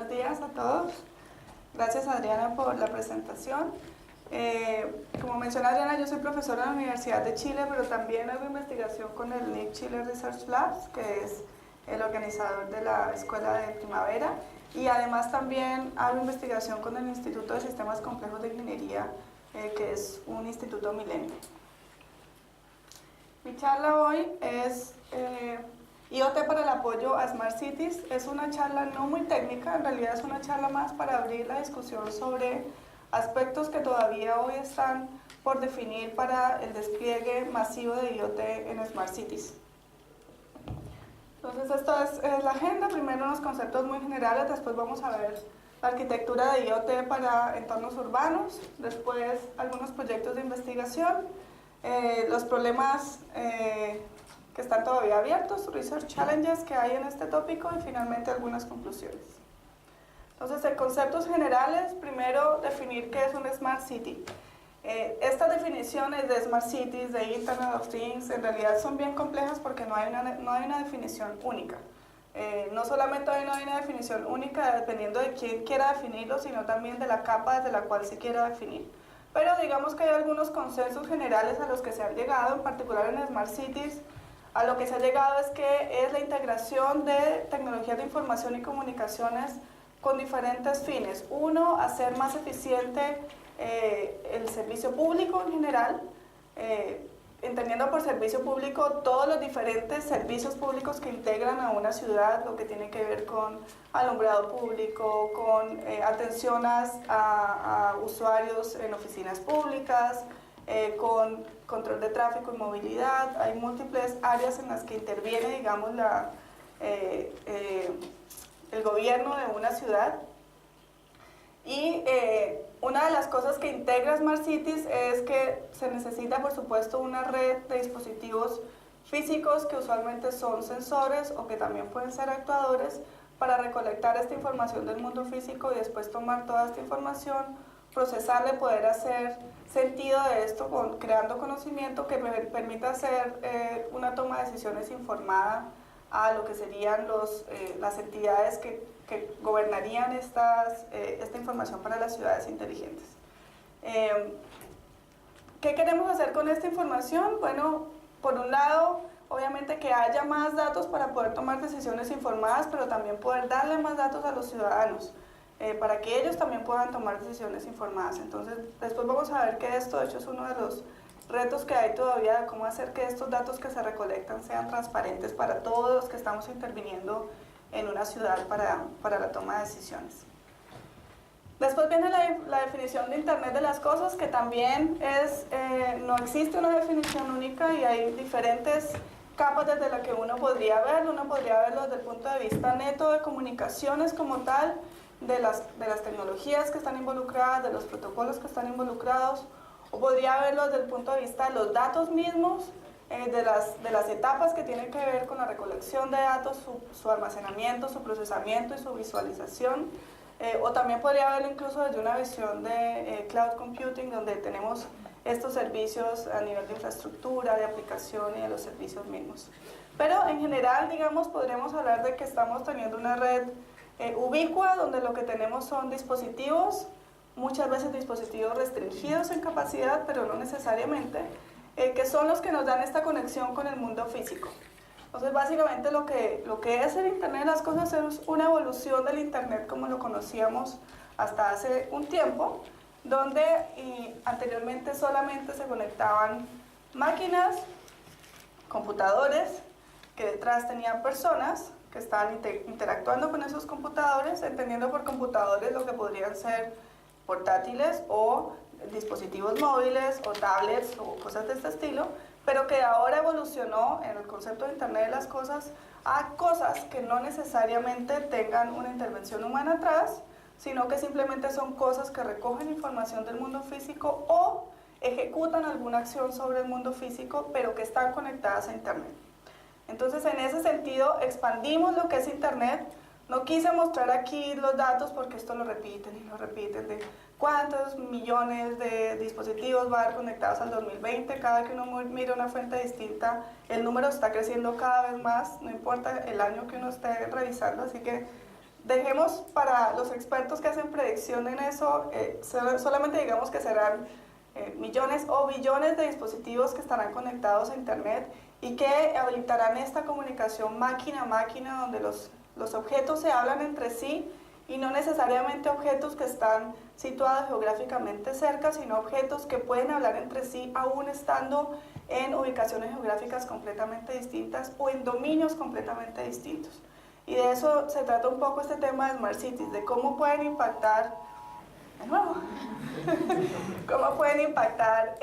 Buenos días a todos. Gracias, Adriana, por la presentación. Como menciona Adriana, yo soy profesora en la Universidad de Chile, pero también hago investigación con el NIC Chile Research Labs, que es el organizador de la Escuela de Primavera, y además también hago investigación con el Instituto de Sistemas Complejos de Ingeniería, que es un instituto milenio. Mi charla hoy es IoT para el apoyo a Smart Cities. Es una charla no muy técnica, en realidad es una charla más para abrir la discusión sobre aspectos que todavía hoy están por definir para el despliegue masivo de IoT en Smart Cities. Entonces, esto es la agenda. Primero unos conceptos muy generales, después vamos a ver la arquitectura de IoT para entornos urbanos, después algunos proyectos de investigación, los problemas que están todavía abiertos, research challenges que hay en este tópico y finalmente algunas conclusiones. Entonces, en conceptos generales, primero definir qué es un Smart City. Estas definiciones de Smart Cities, de Internet of Things, en realidad son bien complejas porque no hay una definición única. No solamente hay una definición única dependiendo de quién quiera definirlo, sino también de la capa desde la cual se quiera definir. Pero digamos que hay algunos consensos generales a los que se han llegado, en particular en Smart Cities. A lo que se ha llegado es que es la integración de tecnologías de información y comunicaciones con diferentes fines. Uno, hacer más eficiente el servicio público en general, entendiendo por servicio público todos los diferentes servicios públicos que integran a una ciudad, lo que tiene que ver con alumbrado público, con atención a usuarios en oficinas públicas, con control de tráfico y movilidad. Hay múltiples áreas en las que interviene, digamos, el gobierno de una ciudad. Y una de las cosas que integra Smart Cities es que se necesita, por supuesto, una red de dispositivos físicos que usualmente son sensores o que también pueden ser actuadores para recolectar esta información del mundo físico y después tomar toda esta información, procesarla y poder hacer sentido de esto, creando conocimiento que permita hacer una toma de decisiones informada a lo que serían las entidades que gobernarían esta información para las ciudades inteligentes. ¿Qué queremos hacer con esta información? Bueno, por un lado, obviamente que haya más datos para poder tomar decisiones informadas, pero también poder darle más datos a los ciudadanos, para que ellos también puedan tomar decisiones informadas. Entonces, después vamos a ver que esto, de hecho, es uno de los retos que hay todavía de cómo hacer que estos datos que se recolectan sean transparentes para todos los que estamos interviniendo en una ciudad para la toma de decisiones. Después viene la definición de Internet de las Cosas, que también no existe una definición única y hay diferentes capas desde las que uno podría verlo. Uno podría verlo desde el punto de vista neto de comunicaciones como tal, de las tecnologías que están involucradas, de los protocolos que están involucrados, o podría verlo desde el punto de vista de los datos mismos, de las etapas que tienen que ver con la recolección de datos, su almacenamiento, su procesamiento y su visualización, o también podría verlo incluso desde una visión de cloud computing, donde tenemos estos servicios a nivel de infraestructura, de aplicación y de los servicios mismos. Pero en general, digamos, podremos hablar de que estamos teniendo una red ubicua, donde lo que tenemos son dispositivos, muchas veces dispositivos restringidos en capacidad, pero no necesariamente, que son los que nos dan esta conexión con el mundo físico. Entonces, básicamente lo que es el Internet de las Cosas es una evolución del Internet como lo conocíamos hasta hace un tiempo, donde anteriormente solamente se conectaban máquinas, computadores, que detrás tenían personas que estaban interactuando con esos computadores, entendiendo por computadores lo que podrían ser portátiles o dispositivos móviles o tablets o cosas de este estilo, pero que ahora evolucionó en el concepto de Internet de las Cosas a cosas que no necesariamente tengan una intervención humana atrás, sino que simplemente son cosas que recogen información del mundo físico o ejecutan alguna acción sobre el mundo físico, pero que están conectadas a Internet. Entonces, en ese sentido, expandimos lo que es Internet. No quise mostrar aquí los datos porque esto lo repiten y lo repiten, de cuántos millones de dispositivos van a haber conectados al 2020. Cada que uno mira una fuente distinta, el número está creciendo cada vez más, no importa el año que uno esté revisando, así que dejemos para los expertos que hacen predicción en eso, solamente digamos que serán millones o billones de dispositivos que estarán conectados a Internet y que habilitarán esta comunicación máquina a máquina, donde los objetos se hablan entre sí y no necesariamente objetos que están situados geográficamente cerca, sino objetos que pueden hablar entre sí aún estando en ubicaciones geográficas completamente distintas o en dominios completamente distintos. Y de eso se trata un poco este tema de Smart Cities, de cómo pueden impactar, de nuevo, cómo pueden impactar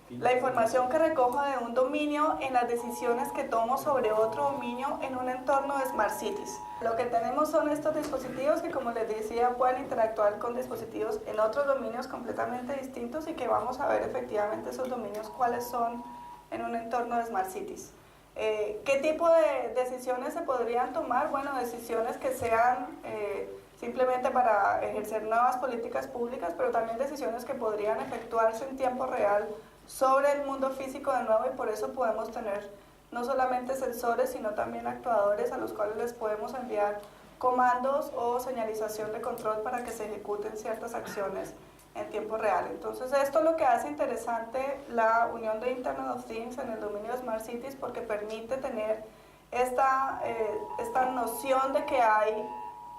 la información que recojo de un dominio en las decisiones que tomo sobre otro dominio en un entorno de Smart Cities. Lo que tenemos son estos dispositivos que, como les decía, pueden interactuar con dispositivos en otros dominios completamente distintos y que vamos a ver efectivamente esos dominios cuáles son en un entorno de Smart Cities. ¿Qué tipo de decisiones se podrían tomar? Bueno, decisiones que sean simplemente para ejercer nuevas políticas públicas, pero también decisiones que podrían efectuarse en tiempo real sobre el mundo físico de nuevo, y por eso podemos tener no solamente sensores, sino también actuadores a los cuales les podemos enviar comandos o señalización de control para que se ejecuten ciertas acciones en tiempo real. Entonces esto es lo que hace interesante la unión de Internet of Things en el dominio de Smart Cities, porque permite tener esta noción de que hay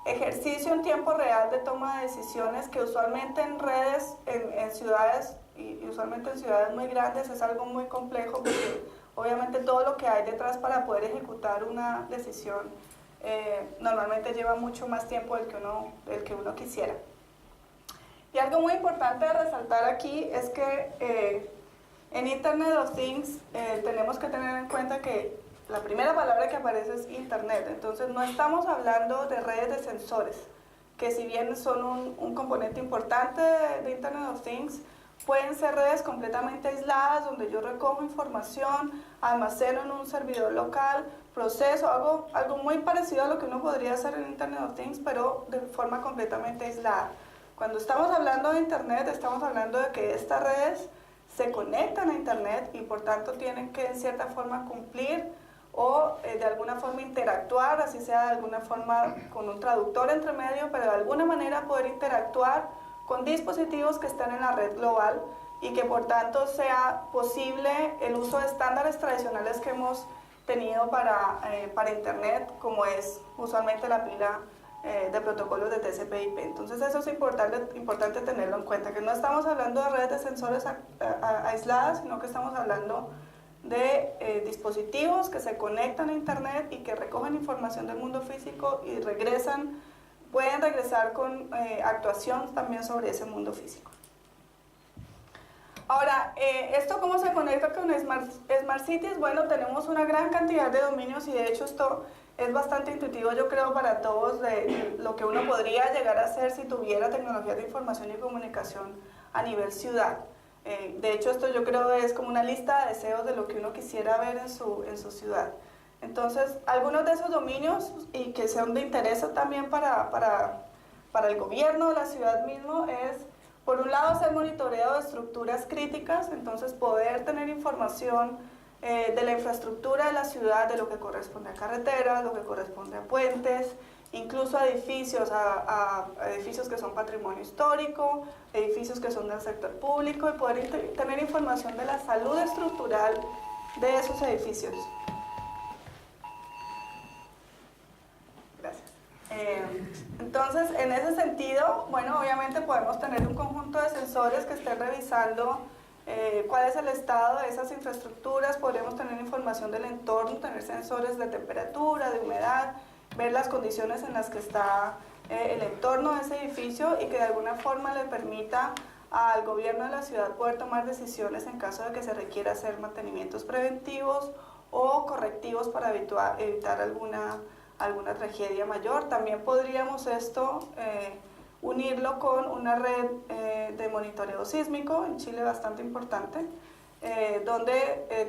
ejercicio en tiempo real de toma de decisiones que usualmente en redes, en ciudades y usualmente en ciudades muy grandes es algo muy complejo, porque obviamente todo lo que hay detrás para poder ejecutar una decisión normalmente lleva mucho más tiempo del que uno quisiera. Y algo muy importante de resaltar aquí es que en Internet of Things tenemos que tener en cuenta que la primera palabra que aparece es Internet. Entonces no estamos hablando de redes de sensores, que si bien son un componente importante de Internet of Things, pueden ser redes completamente aisladas donde yo recojo información, almaceno en un servidor local, proceso, algo muy parecido a lo que uno podría hacer en Internet of Things, pero de forma completamente aislada. Cuando estamos hablando de Internet, estamos hablando de que estas redes se conectan a Internet y por tanto tienen que en cierta forma cumplir o de alguna forma interactuar, así sea de alguna forma con un traductor entre medio, pero de alguna manera poder interactuar con dispositivos que están en la red global y que por tanto sea posible el uso de estándares tradicionales que hemos tenido para Internet, como es usualmente la pila de protocolos de TCP/IP. Entonces eso es importante tenerlo en cuenta, que no estamos hablando de redes de sensores aisladas, sino que estamos hablando de dispositivos que se conectan a Internet y que recogen información del mundo físico y pueden regresar con actuación también sobre ese mundo físico. Ahora, ¿esto cómo se conecta con Smart Cities? Bueno, tenemos una gran cantidad de dominios y de hecho esto es bastante intuitivo, yo creo, para todos, de lo que uno podría llegar a hacer si tuviera tecnologías de información y comunicación a nivel ciudad. De hecho, esto yo creo es como una lista de deseos de lo que uno quisiera ver en su ciudad. Entonces, algunos de esos dominios, y que son de interés también para el gobierno de la ciudad mismo, es, por un lado, hacer monitoreo de estructuras críticas, entonces poder tener información de la infraestructura de la ciudad, de lo que corresponde a carreteras, lo que corresponde a puentes, incluso a edificios, a edificios que son patrimonio histórico, edificios que son del sector público, y poder tener información de la salud estructural de esos edificios. Gracias. Entonces, en ese sentido, bueno, obviamente podemos tener un conjunto de sensores que estén revisando cuál es el estado de esas infraestructuras, podremos tener información del entorno, tener sensores de temperatura, de humedad, ver las condiciones en las que está el entorno de ese edificio y que de alguna forma le permita al gobierno de la ciudad poder tomar decisiones en caso de que se requiera hacer mantenimientos preventivos o correctivos para evitar alguna tragedia mayor. También podríamos unirlo con una red de monitoreo sísmico, en Chile bastante importante, donde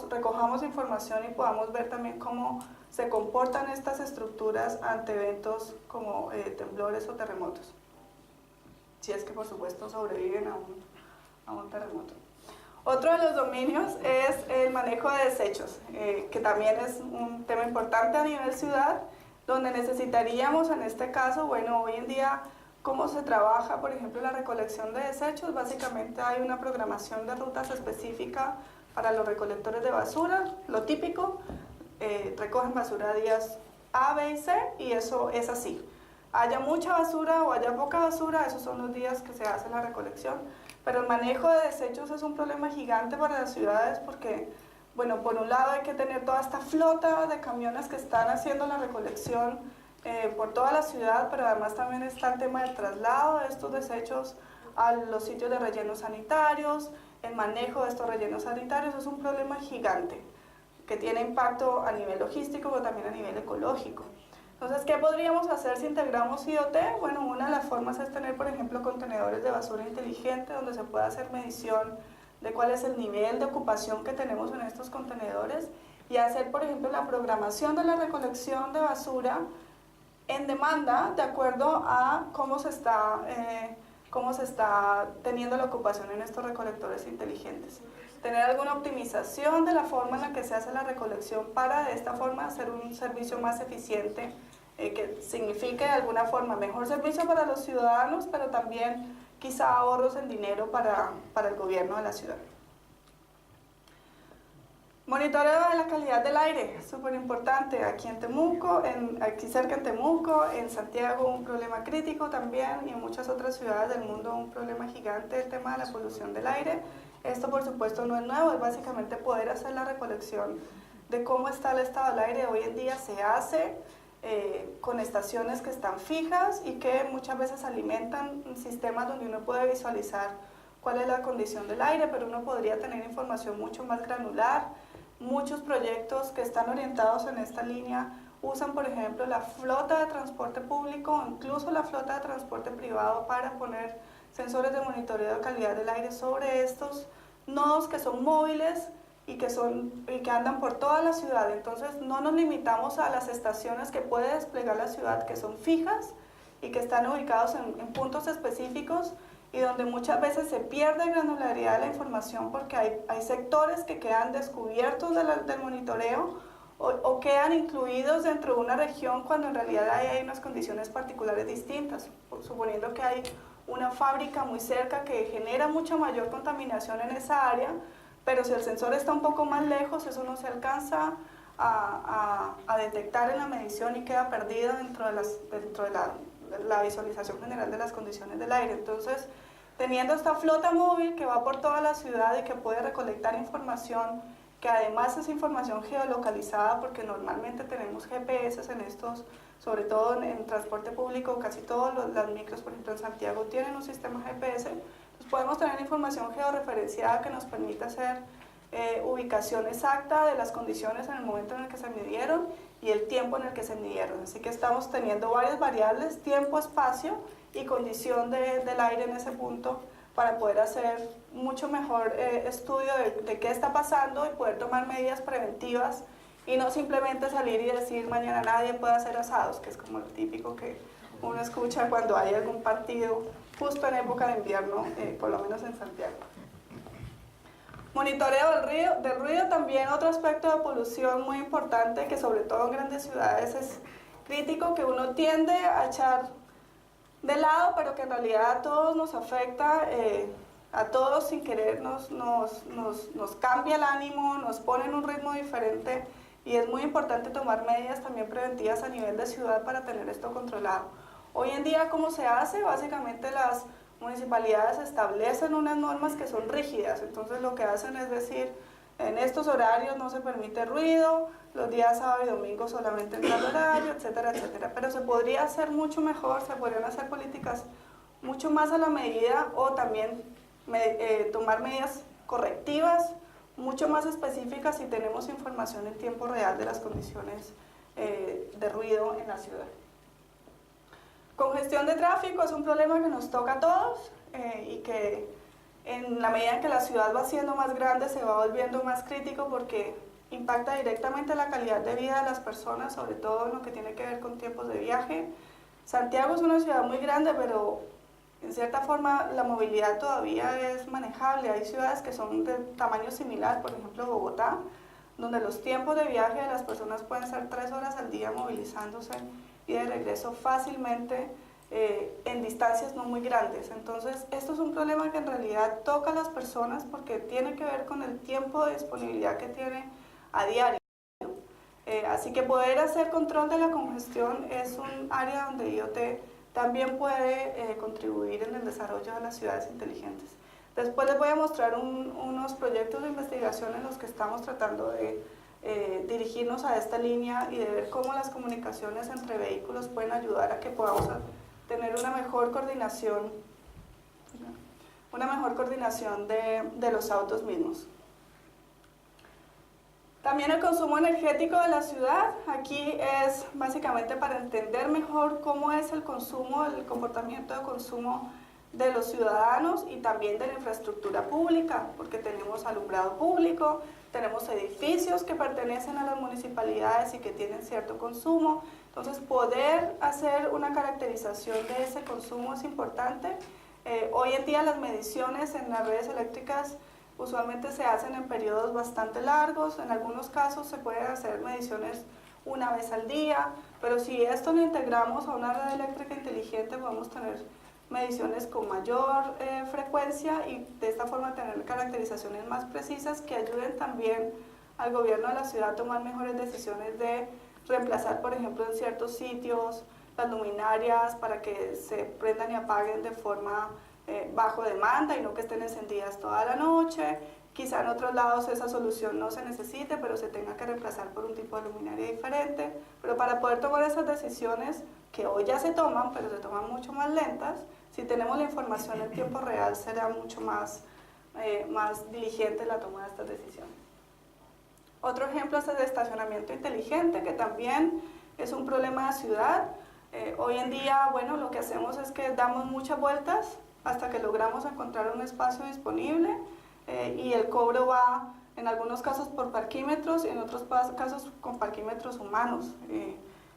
recojamos información y podamos ver también cómo se comportan estas estructuras ante eventos como temblores o terremotos, si es que por supuesto sobreviven a un terremoto. Otro de los dominios es el manejo de desechos, que también es un tema importante a nivel ciudad. donde necesitaríamos en este caso, bueno, hoy en día, cómo se trabaja, por ejemplo, la recolección de desechos. Básicamente hay una programación de rutas específica para los recolectores de basura, lo típico, recogen basura días A, B y C, y eso es así. Haya mucha basura o haya poca basura, esos son los días que se hace la recolección. Pero el manejo de desechos es un problema gigante para las ciudades porque, bueno, por un lado hay que tener toda esta flota de camiones que están haciendo la recolección por toda la ciudad, pero además también está el tema del traslado de estos desechos a los sitios de rellenos sanitarios. El manejo de estos rellenos sanitarios es un problema gigante que tiene impacto a nivel logístico, pero también a nivel ecológico. Entonces, ¿qué podríamos hacer si integramos IoT? Bueno, una de las formas es tener, por ejemplo, contenedores de basura inteligente donde se pueda hacer medición de cuál es el nivel de ocupación que tenemos en estos contenedores y hacer, por ejemplo, la programación de la recolección de basura en demanda de acuerdo a cómo se está teniendo la ocupación en estos recolectores inteligentes. Tener alguna optimización de la forma en la que se hace la recolección para de esta forma hacer un servicio más eficiente, que signifique de alguna forma mejor servicio para los ciudadanos, pero también quizá ahorros en dinero para el gobierno de la ciudad. Monitoreo de la calidad del aire, súper importante. Aquí en Temuco, aquí cerca en Temuco, en Santiago un problema crítico también, y en muchas otras ciudades del mundo un problema gigante, el tema de la polución del aire. Esto por supuesto no es nuevo, es básicamente poder hacer la recolección de cómo está el estado del aire. Hoy en día se hace con estaciones que están fijas y que muchas veces alimentan sistemas donde uno puede visualizar cuál es la condición del aire, pero uno podría tener información mucho más granular. Muchos proyectos que están orientados en esta línea usan, por ejemplo, la flota de transporte público o incluso la flota de transporte privado para poner sensores de monitoreo de calidad del aire sobre estos nodos que son móviles y que andan por toda la ciudad. Entonces no nos limitamos a las estaciones que puede desplegar la ciudad, que son fijas y que están ubicados en puntos específicos, y donde muchas veces se pierde granularidad de la información porque hay sectores que quedan descubiertos del monitoreo o quedan incluidos dentro de una región cuando en realidad hay unas condiciones particulares distintas, suponiendo que hay una fábrica muy cerca que genera mucha mayor contaminación en esa área, pero si el sensor está un poco más lejos, eso no se alcanza a detectar en la medición y queda perdido dentro de la visualización general de las condiciones del aire. Entonces, teniendo esta flota móvil que va por toda la ciudad y que puede recolectar información, que además es información geolocalizada, porque normalmente tenemos GPS en estos, sobre todo en transporte público, casi todos las micros, por ejemplo en Santiago, tienen un sistema GPS, pues podemos tener información georreferenciada que nos permite hacer ubicación exacta de las condiciones en el momento en el que se midieron y el tiempo en el que se midieron. Así que estamos teniendo varias variables, tiempo, espacio y condición del aire en ese punto, para poder hacer mucho mejor estudio de qué está pasando y poder tomar medidas preventivas y no simplemente salir y decir mañana nadie puede hacer asados, que es como lo típico que uno escucha cuando hay algún partido justo en época de invierno, por lo menos en Santiago. Monitoreo del ruido también, otro aspecto de polución muy importante que sobre todo en grandes ciudades es crítico, que uno tiende a echar de lado, pero que en realidad a todos nos afecta, a todos sin querer nos cambia el ánimo, nos pone en un ritmo diferente, y es muy importante tomar medidas también preventivas a nivel de ciudad para tener esto controlado. Hoy en día, ¿cómo se hace? Básicamente las municipalidades establecen unas normas que son rígidas, entonces lo que hacen es decir, en estos horarios no se permite ruido, los días sábado y domingo solamente en tal horario, etcétera, etcétera. Pero se podría hacer mucho mejor, se podrían hacer políticas mucho más a la medida, o también tomar medidas correctivas mucho más específicas si tenemos información en tiempo real de las condiciones de ruido en la ciudad. Congestión de tráfico es un problema que nos toca a todos y que en la medida en que la ciudad va siendo más grande se va volviendo más crítico porque impacta directamente la calidad de vida de las personas, sobre todo en lo que tiene que ver con tiempos de viaje. Santiago es una ciudad muy grande, pero en cierta forma la movilidad todavía es manejable. Hay ciudades que son de tamaño similar, por ejemplo Bogotá. donde los tiempos de viaje de las personas pueden ser 3 horas al día movilizándose y de regreso fácilmente en distancias no muy grandes. Entonces, esto es un problema que en realidad toca a las personas porque tiene que ver con el tiempo de disponibilidad que tiene a diario. Así que poder hacer control de la congestión es un área donde IoT también puede contribuir en el desarrollo de las ciudades inteligentes. Después les voy a mostrar unos proyectos de investigación en los que estamos tratando de dirigirnos a esta línea y de ver cómo las comunicaciones entre vehículos pueden ayudar a que podamos tener una mejor coordinación de los autos mismos. También el consumo energético de la ciudad, aquí es básicamente para entender mejor cómo es el consumo, el comportamiento de consumo de los ciudadanos y también de la infraestructura pública, porque tenemos alumbrado público, tenemos edificios que pertenecen a las municipalidades y que tienen cierto consumo. Entonces, poder hacer una caracterización de ese consumo es importante. Hoy en día las mediciones en las redes eléctricas usualmente se hacen en periodos bastante largos, en algunos casos se pueden hacer mediciones una vez al día, pero si esto lo integramos a una red eléctrica inteligente podemos tener mediciones con mayor frecuencia y de esta forma tener caracterizaciones más precisas que ayuden también al gobierno de la ciudad a tomar mejores decisiones de reemplazar, por ejemplo, en ciertos sitios las luminarias para que se prendan y apaguen de forma bajo demanda y no que estén encendidas toda la noche. Quizá en otros lados esa solución no se necesite, pero se tenga que reemplazar por un tipo de luminaria diferente. Pero para poder tomar esas decisiones, que hoy ya se toman, pero se toman mucho más lentas, si tenemos la información en tiempo real será mucho más diligente la toma de estas decisiones. Otro ejemplo es el de estacionamiento inteligente, que también es un problema de ciudad. Hoy en día, bueno, lo que hacemos es que damos muchas vueltas hasta que logramos encontrar un espacio disponible y el cobro va en algunos casos por parquímetros y en otros casos con parquímetros humanos,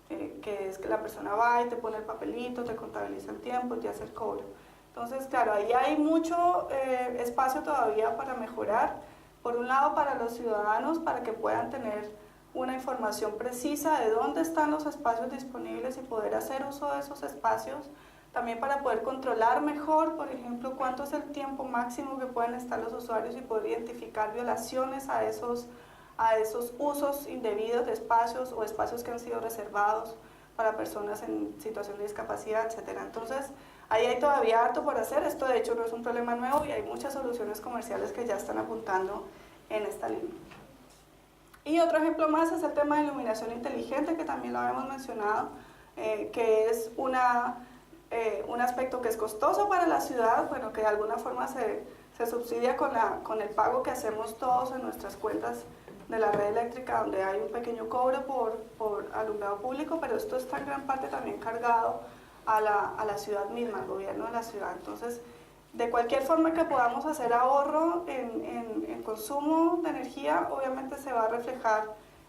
que es que la persona va y te pone el papelito, te contabiliza el tiempo y te hace el cobro. Entonces, claro, ahí hay mucho espacio todavía para mejorar. Por un lado, para los ciudadanos, para que puedan tener una información precisa de dónde están los espacios disponibles y poder hacer uso de esos espacios. También para poder controlar mejor, por ejemplo, cuánto es el tiempo máximo que pueden estar los usuarios y poder identificar violaciones a esos usos indebidos de espacios o espacios que han sido reservados para personas en situación de discapacidad, etc. Entonces, ahí hay todavía harto por hacer. Esto de hecho no es un problema nuevo y hay muchas soluciones comerciales que ya están apuntando en esta línea. Y otro ejemplo más es el tema de iluminación inteligente, que también lo habíamos mencionado, que es un aspecto que es costoso para la ciudad, bueno, que de alguna forma se subsidia con el pago que hacemos todos en nuestras cuentas de la red eléctrica, donde hay un pequeño cobro por alumbrado público, pero esto está en gran parte también cargado a la ciudad misma, al gobierno de la ciudad. Entonces, de cualquier forma que podamos hacer ahorro en consumo de energía, obviamente se va a reflejar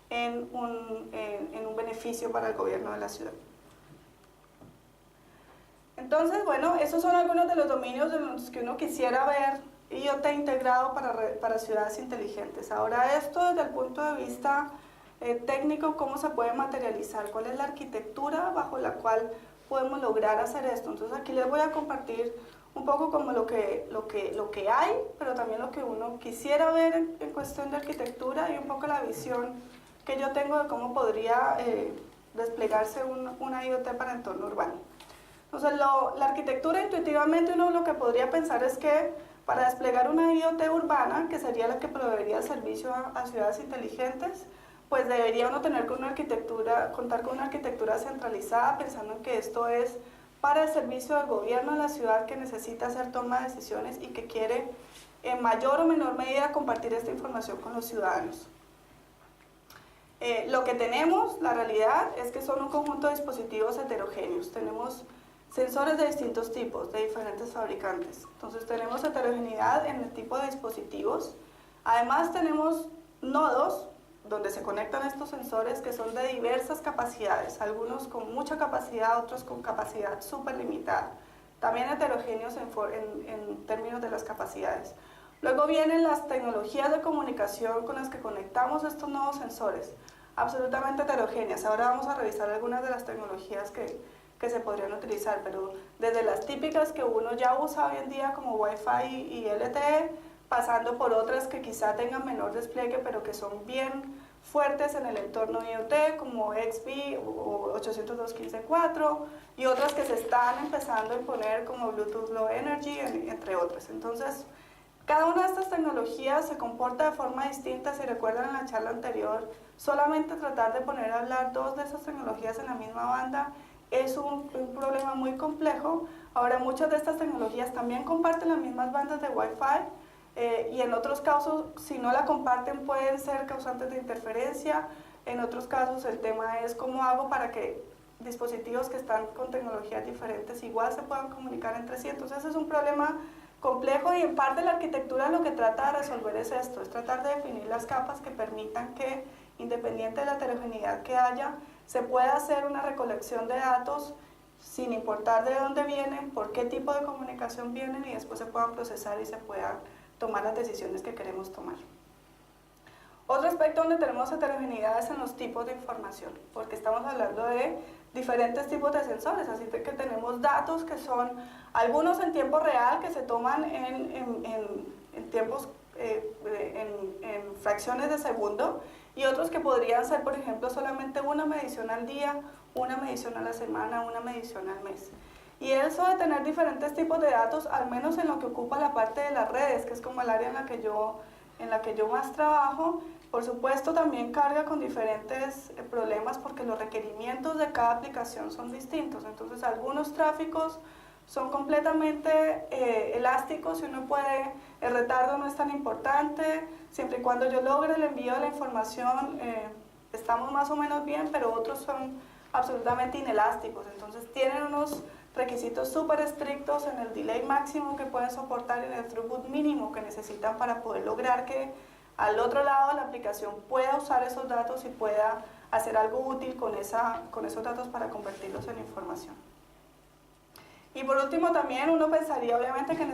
en un beneficio para el gobierno de la ciudad. Entonces, bueno, esos son algunos de los dominios en los que uno quisiera ver IoT integrado para ciudades inteligentes. Ahora, esto desde el punto de vista técnico, ¿cómo se puede materializar? ¿Cuál es la arquitectura bajo la cual podemos lograr hacer esto? Entonces, aquí les voy a compartir un poco como lo que hay, pero también lo que uno quisiera ver en cuestión de arquitectura y un poco la visión que yo tengo de cómo podría desplegarse una IoT para entorno urbano. Entonces, la arquitectura intuitivamente uno lo que podría pensar es que para desplegar una IoT urbana, que sería la que proveería el servicio a ciudades inteligentes, pues debería uno tener contar con una arquitectura centralizada, pensando en que esto es para el servicio del gobierno de la ciudad que necesita hacer toma de decisiones y que quiere en mayor o menor medida compartir esta información con los ciudadanos. Lo que tenemos, la realidad, es que son un conjunto de dispositivos heterogéneos. Tenemos sensores de distintos tipos, de diferentes fabricantes. Entonces tenemos heterogeneidad en el tipo de dispositivos. Además tenemos nodos donde se conectan estos sensores que son de diversas capacidades, algunos con mucha capacidad, otros con capacidad súper limitada. También heterogéneos en términos de las capacidades. Luego vienen las tecnologías de comunicación con las que conectamos estos nuevos sensores, absolutamente heterogéneas. Ahora vamos a revisar algunas de las tecnologías que se podrían utilizar, pero desde las típicas que uno ya usa hoy en día como Wi-Fi y LTE, pasando por otras que quizá tengan menor despliegue, pero que son bien fuertes en el entorno IoT, como XBee o 802.15.4, y otras que se están empezando a imponer como Bluetooth Low Energy, entre otras. Entonces, cada una de estas tecnologías se comporta de forma distinta. Si recuerdan en la charla anterior, solamente tratar de poner a hablar dos de esas tecnologías en la misma banda es un problema muy complejo. Ahora, muchas de estas tecnologías también comparten las mismas bandas de Wi-Fi, y en otros casos, si no la comparten, pueden ser causantes de interferencia. En otros casos, el tema es cómo hago para que dispositivos que están con tecnologías diferentes igual se puedan comunicar entre sí. Entonces, es un problema complejo, y en parte la arquitectura lo que trata de resolver es esto, es tratar de definir las capas que permitan que, independiente de la heterogeneidad que haya, se pueda hacer una recolección de datos sin importar de dónde vienen, por qué tipo de comunicación vienen, y después se puedan procesar y se puedan tomar las decisiones que queremos tomar. Otro aspecto donde tenemos heterogeneidad es en los tipos de información, porque estamos hablando de diferentes tipos de sensores, así que tenemos datos que son algunos en tiempo real, que se toman en tiempos, en fracciones de segundo, y otros que podrían ser, por ejemplo, solamente una medición al día, una medición a la semana, una medición al mes. Y eso de tener diferentes tipos de datos, al menos en lo que ocupa la parte de las redes, que es como el área en la que yo más trabajo, por supuesto también carga con diferentes problemas, porque los requerimientos de cada aplicación son distintos. Entonces, algunos tráficos son completamente elásticos, y uno puede, el retardo no es tan importante, siempre y cuando yo logre el envío de la información, estamos más o menos bien, pero otros son absolutamente inelásticos. Entonces, tienen unos requisitos súper estrictos en el delay máximo que pueden soportar y en el throughput mínimo que necesitan para poder lograr que al otro lado la aplicación pueda usar esos datos y pueda hacer algo útil con esos datos para convertirlos en información. Y por último, también uno pensaría obviamente que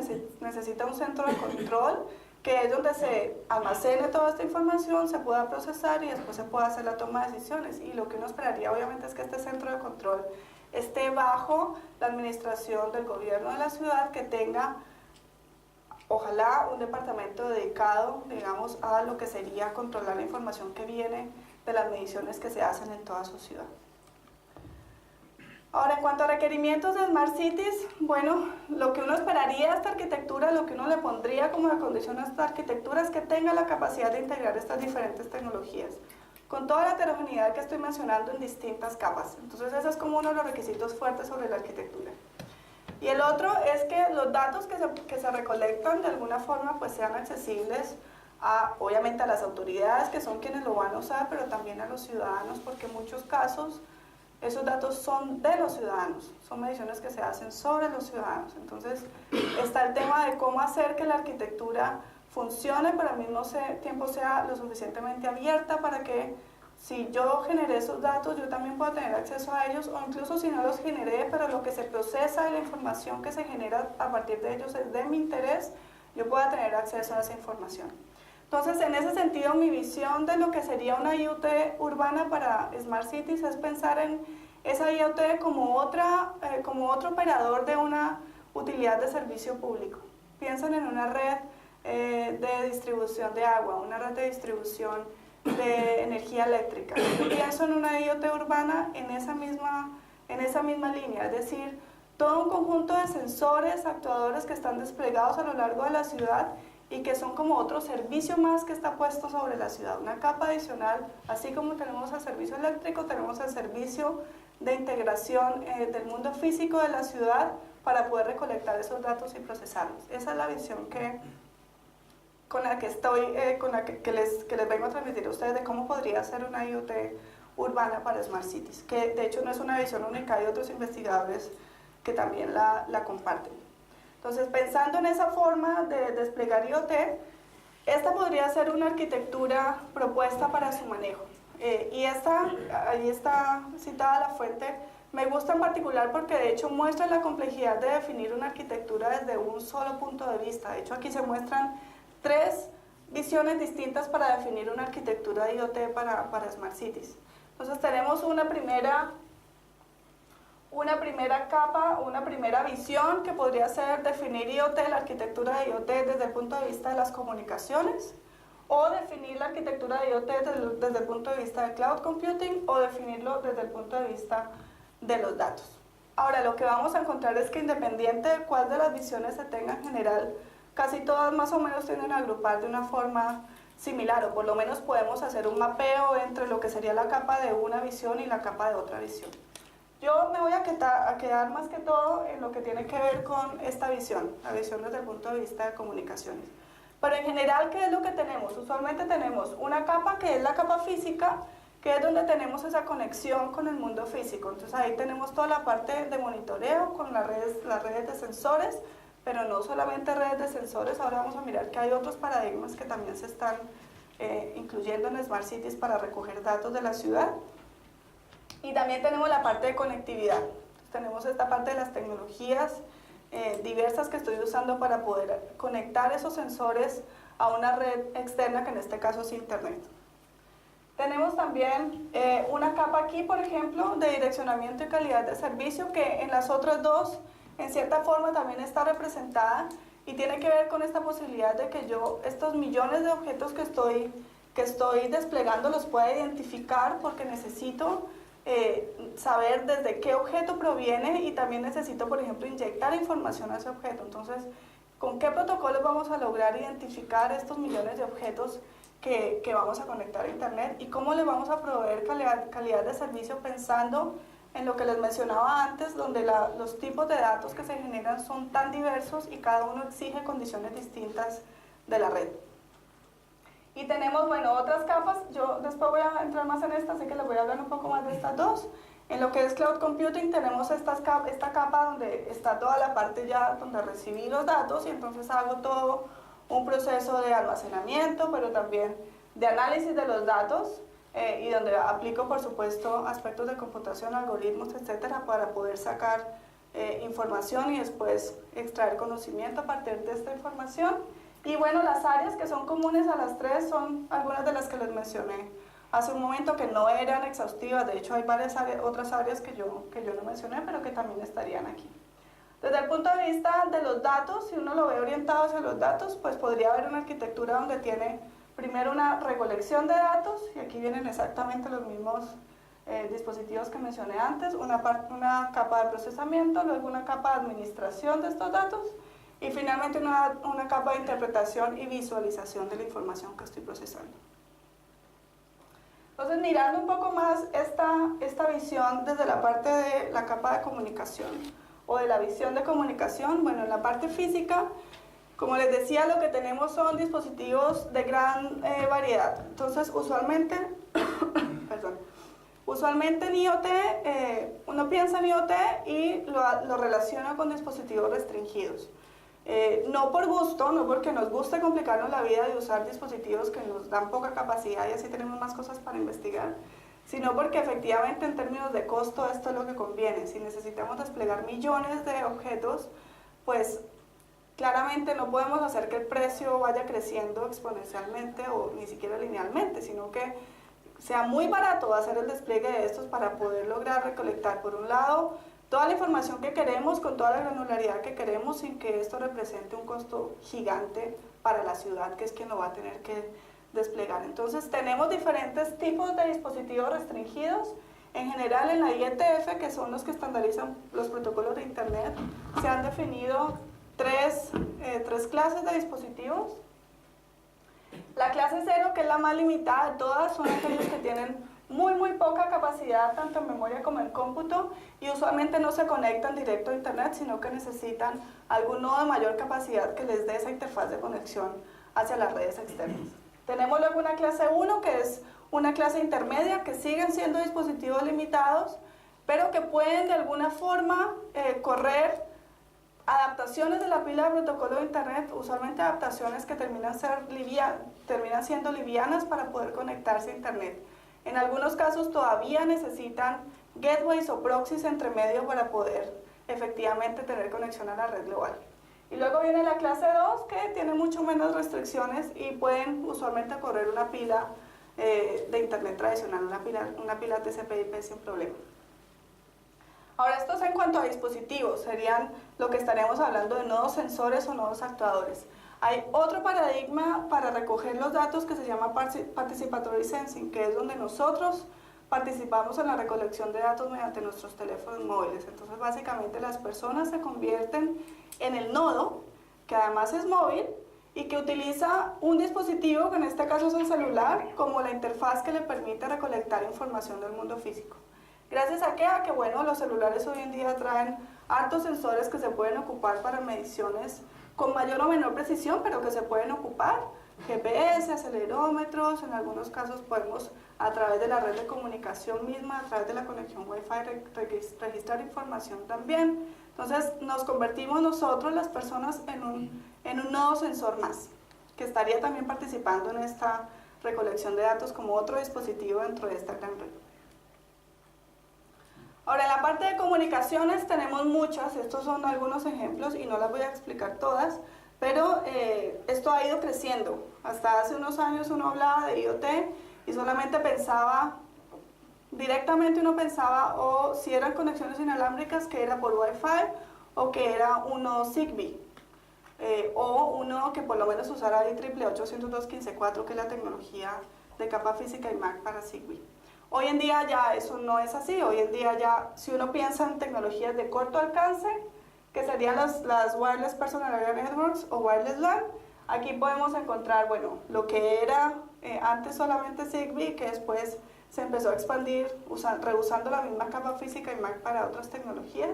necesita un centro de control, que es donde se almacene toda esta información, se pueda procesar y después se pueda hacer la toma de decisiones. Y lo que uno esperaría obviamente es que este centro de control esté bajo la administración del gobierno de la ciudad, que tenga, ojalá, un departamento dedicado, digamos, a lo que sería controlar la información que viene de las mediciones que se hacen en toda su ciudad. Ahora, en cuanto a requerimientos de Smart Cities, bueno, lo que uno esperaría de esta arquitectura, lo que uno le pondría como de condición a esta arquitectura, es que tenga la capacidad de integrar estas diferentes tecnologías, con toda la heterogeneidad que estoy mencionando en distintas capas. Entonces, ese es como uno de los requisitos fuertes sobre la arquitectura. Y el otro es que los datos que se recolectan de alguna forma pues sean accesibles obviamente a las autoridades, que son quienes lo van a usar, pero también a los ciudadanos, porque en muchos casos esos datos son de los ciudadanos, son mediciones que se hacen sobre los ciudadanos. Entonces, está el tema de cómo hacer que la arquitectura funcione, pero al mismo tiempo sea lo suficientemente abierta para que, si yo generé esos datos, yo también pueda tener acceso a ellos, o incluso si no los generé, pero lo que se procesa y la información que se genera a partir de ellos es de mi interés, yo pueda tener acceso a esa información. Entonces, en ese sentido, mi visión de lo que sería una IoT urbana para Smart Cities es pensar en esa IoT como otro operador de una utilidad de servicio público. Piensen en una red de distribución de agua, una red de distribución de energía eléctrica. Yo pienso en una IoT urbana en esa misma línea, es decir, todo un conjunto de sensores, actuadores que están desplegados a lo largo de la ciudad y que son como otro servicio más que está puesto sobre la ciudad, una capa adicional. Así como tenemos el servicio eléctrico, tenemos el servicio de integración del mundo físico de la ciudad para poder recolectar esos datos y procesarlos. Esa es la visión con la que les vengo a transmitir a ustedes de cómo podría ser una IoT urbana para Smart Cities, que de hecho no es una visión única, hay otros investigadores que también la comparten. Entonces, pensando en esa forma de desplegar IoT, esta podría ser una arquitectura propuesta para su manejo. Y ahí está citada la fuente. Me gusta en particular porque de hecho muestra la complejidad de definir una arquitectura desde un solo punto de vista. De hecho, aquí se muestran tres visiones distintas para definir una arquitectura de IoT para Smart Cities. Entonces tenemos una primera capa, una primera visión que podría ser definir IoT, la arquitectura de IoT desde el punto de vista de las comunicaciones, o definir la arquitectura de IoT desde el punto de vista de Cloud Computing, o definirlo desde el punto de vista de los datos. Ahora, lo que vamos a encontrar es que independiente de cuál de las visiones se tenga en general, casi todas más o menos tienden a agrupar de una forma similar, o por lo menos podemos hacer un mapeo entre lo que sería la capa de una visión y la capa de otra visión. Yo me voy a quedar más que todo en lo que tiene que ver con esta visión, la visión desde el punto de vista de comunicaciones. Pero en general, ¿qué es lo que tenemos? Usualmente tenemos una capa que es la capa física, que es donde tenemos esa conexión con el mundo físico. Entonces ahí tenemos toda la parte de monitoreo con las redes de sensores, pero no solamente redes de sensores, ahora vamos a mirar que hay otros paradigmas que también se están incluyendo en Smart Cities para recoger datos de la ciudad. Y también tenemos la parte de conectividad. Tenemos esta parte de las tecnologías diversas que estoy usando para poder conectar esos sensores a una red externa, que en este caso es Internet. Tenemos también una capa aquí, por ejemplo, de direccionamiento y calidad de servicio, que en las otras dos, en cierta forma, también está representada y tiene que ver con esta posibilidad de que yo estos millones de objetos que estoy desplegando los pueda identificar, porque necesito saber desde qué objeto proviene y también necesito, por ejemplo, inyectar información a ese objeto. Entonces, ¿con qué protocolos vamos a lograr identificar estos millones de objetos que vamos a conectar a Internet y cómo le vamos a proveer calidad de servicio pensando en lo que les mencionaba antes, donde los tipos de datos que se generan son tan diversos y cada uno exige condiciones distintas de la red? Y tenemos, bueno, otras capas. Yo después voy a entrar más en esta, así que les voy a hablar un poco más de estas dos. En lo que es Cloud Computing tenemos esta capa donde está toda la parte ya donde recibí los datos y entonces hago todo un proceso de almacenamiento, pero también de análisis de los datos y donde aplico, por supuesto, aspectos de computación, algoritmos, etcétera, para poder sacar información y después extraer conocimiento a partir de esta información. Y bueno, las áreas que son comunes a las tres son algunas de las que les mencioné hace un momento, que no eran exhaustivas. De hecho, hay varias otras áreas que yo no mencioné, pero que también estarían aquí. Desde el punto de vista de los datos, si uno lo ve orientado hacia los datos, pues podría haber una arquitectura donde tiene primero una recolección de datos, y aquí vienen exactamente los mismos dispositivos que mencioné antes, una capa de procesamiento, luego una capa de administración de estos datos, y finalmente una capa de interpretación y visualización de la información que estoy procesando. Entonces, mirando un poco más esta visión desde la parte de la capa de comunicación o de la visión de comunicación, bueno, en la parte física, como les decía, lo que tenemos son dispositivos de gran variedad. Entonces, usualmente en IoT, uno piensa en IoT y lo relaciona con dispositivos restringidos. No por gusto, no porque nos guste complicarnos la vida de usar dispositivos que nos dan poca capacidad y así tenemos más cosas para investigar, sino porque efectivamente en términos de costo esto es lo que conviene. Si necesitamos desplegar millones de objetos, pues claramente no podemos hacer que el precio vaya creciendo exponencialmente o ni siquiera linealmente, sino que sea muy barato hacer el despliegue de estos para poder lograr recolectar, por un lado, toda la información que queremos con toda la granularidad que queremos sin que esto represente un costo gigante para la ciudad, que es quien lo va a tener que desplegar. Entonces tenemos diferentes tipos de dispositivos restringidos. En general en la IETF, que son los que estandarizan los protocolos de Internet, se han definido tres clases de dispositivos. La clase 0, que es la más limitada de todas, son aquellos que tienen muy poca capacidad tanto en memoria como en cómputo y usualmente no se conectan directo a Internet, sino que necesitan algún nodo de mayor capacidad que les dé esa interfaz de conexión hacia las redes externas. Tenemos luego una clase 1, que es una clase intermedia, que siguen siendo dispositivos limitados, pero que pueden de alguna forma correr adaptaciones de la pila de protocolo de Internet, usualmente adaptaciones que terminan siendo livianas para poder conectarse a Internet. En algunos casos todavía necesitan gateways o proxies entre medio para poder efectivamente tener conexión a la red global. Y luego viene la clase 2, que tiene mucho menos restricciones y pueden usualmente correr una pila de internet tradicional, una pila TCP/IP sin problema. Ahora, esto es en cuanto a dispositivos, serían lo que estaremos hablando de nodos sensores o nodos actuadores. Hay otro paradigma para recoger los datos que se llama Participatory Sensing, que es donde nosotros participamos en la recolección de datos mediante nuestros teléfonos móviles. Entonces, básicamente las personas se convierten en el nodo, que además es móvil, y que utiliza un dispositivo, que en este caso es el celular, como la interfaz que le permite recolectar información del mundo físico. ¿Gracias a qué? A que, bueno, los celulares hoy en día traen hartos sensores que se pueden ocupar para mediciones con mayor o menor precisión, pero que se pueden ocupar. GPS, acelerómetros, en algunos casos podemos, a través de la red de comunicación misma, a través de la conexión Wi-Fi, registrar información también. Entonces, nos convertimos nosotros, las personas, en un nodo sensor más, que estaría también participando en esta recolección de datos como otro dispositivo dentro de esta gran red. Ahora, en la parte de comunicaciones tenemos muchas, estos son algunos ejemplos y no las voy a explicar todas, pero esto ha ido creciendo. Hasta hace unos años uno hablaba de IoT y solamente pensaba, directamente uno pensaba o si eran conexiones inalámbricas, que era por Wi-Fi, o que era uno Zigbee, o uno que por lo menos usara IEEE 802.15.4, que es la tecnología de capa física y MAC para Zigbee. Hoy en día ya eso no es así. Hoy en día ya, si uno piensa en tecnologías de corto alcance, que serían las Wireless Personal Area Networks o Wireless LAN, aquí podemos encontrar, bueno, lo que era antes solamente Zigbee, que después se empezó a expandir reusando la misma capa física y MAC para otras tecnologías,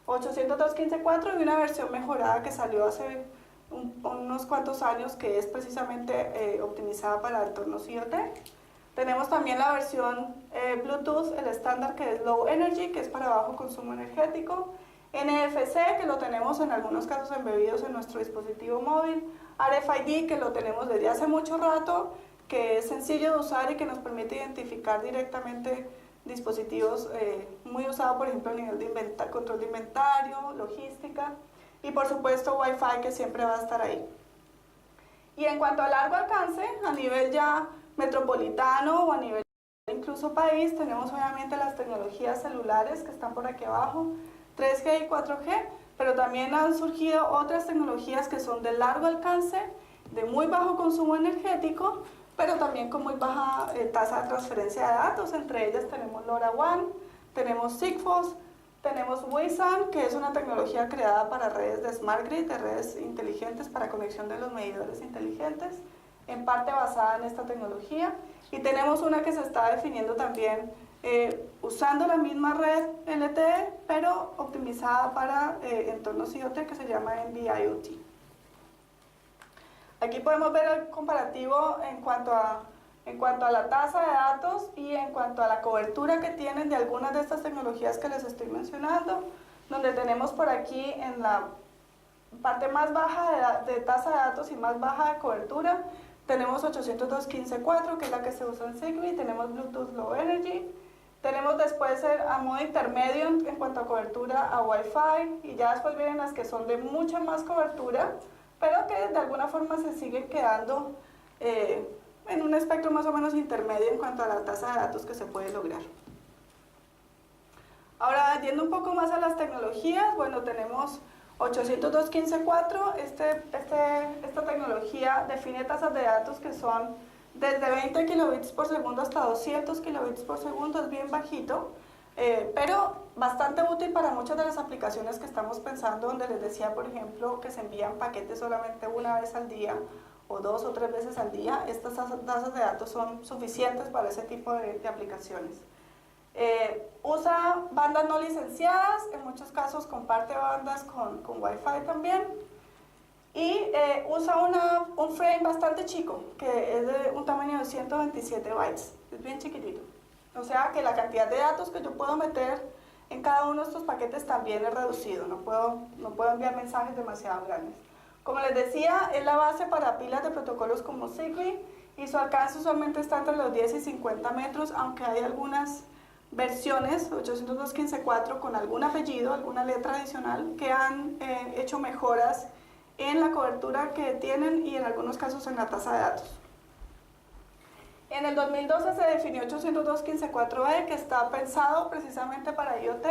802.15.4 y una versión mejorada que salió hace unos cuantos años, que es precisamente optimizada para entornos IoT. Tenemos también la versión Bluetooth, el estándar, que es Low Energy, que es para bajo consumo energético. NFC, que lo tenemos en algunos casos embebidos en nuestro dispositivo móvil. RFID, que lo tenemos desde hace mucho rato, que es sencillo de usar y que nos permite identificar directamente dispositivos muy usados, por ejemplo, a nivel de control de inventario, logística. Y por supuesto Wi-Fi, que siempre va a estar ahí. Y en cuanto a largo alcance, a nivel ya metropolitano o a nivel incluso país, tenemos obviamente las tecnologías celulares que están por aquí abajo, 3G y 4G, pero también han surgido otras tecnologías que son de largo alcance, de muy bajo consumo energético, pero también con muy baja tasa de transferencia de datos. Entre ellas tenemos LoRaWAN, tenemos Sigfox, tenemos WISAN, que es una tecnología creada para redes de Smart Grid, de redes inteligentes para conexión de los medidores inteligentes, en parte basada en esta tecnología. Y tenemos una que se está definiendo también usando la misma red LTE, pero optimizada para entornos IoT, que se llama NB-IoT. Aquí podemos ver el comparativo en cuanto a la tasa de datos y en cuanto a la cobertura que tienen de algunas de estas tecnologías que les estoy mencionando, donde tenemos por aquí en la parte más baja de tasa de datos y más baja de cobertura, tenemos 802.15.4, que es la que se usa en Zigbee, tenemos Bluetooth Low Energy, tenemos después a modo intermedio en cuanto a cobertura a Wi-Fi, y ya después vienen las que son de mucha más cobertura, pero que de alguna forma se siguen quedando en un espectro más o menos intermedio en cuanto a la tasa de datos que se puede lograr. Ahora, yendo un poco más a las tecnologías, bueno, tenemos 802.15.4, esta tecnología define tasas de datos que son desde 20 kilobits por segundo hasta 200 kilobits por segundo, es bien bajito, pero bastante útil para muchas de las aplicaciones que estamos pensando, donde les decía, por ejemplo, que se envían paquetes solamente una vez al día o 2 o 3 veces al día. Estas tasas de datos son suficientes para ese tipo de aplicaciones. Usa bandas no licenciadas, en muchos casos comparte bandas con Wi-Fi también, y usa un frame bastante chico, que es de un tamaño de 127 bytes, es bien chiquitito. O sea que la cantidad de datos que yo puedo meter en cada uno de estos paquetes también es reducido, no puedo enviar mensajes demasiado grandes. Como les decía, es la base para pilas de protocolos como Zigbee, y su alcance usualmente está entre los 10 y 50 metros, aunque hay algunas versiones, 802.15.4, con algún apellido, alguna letra adicional, que han hecho mejoras en la cobertura que tienen y en algunos casos en la tasa de datos. En el 2012 se definió 802.15.4e, que está pensado precisamente para IoT,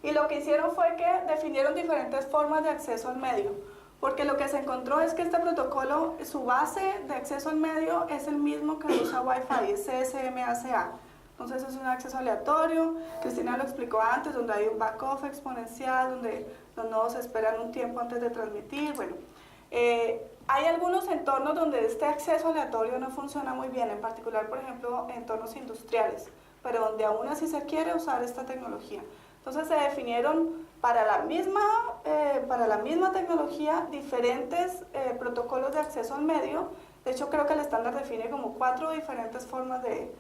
y lo que hicieron fue que definieron diferentes formas de acceso al medio, porque lo que se encontró es que este protocolo, su base de acceso al medio es el mismo que usa Wi-Fi, es CSMACA. Entonces es un acceso aleatorio, Cristina lo explicó antes, donde hay un back-off exponencial, donde los nodos esperan un tiempo antes de transmitir. Bueno, hay algunos entornos donde este acceso aleatorio no funciona muy bien, en particular, por ejemplo, entornos industriales, pero donde aún así se quiere usar esta tecnología. Entonces se definieron para la misma tecnología diferentes protocolos de acceso al medio. De hecho, creo que el estándar define como 4 diferentes formas de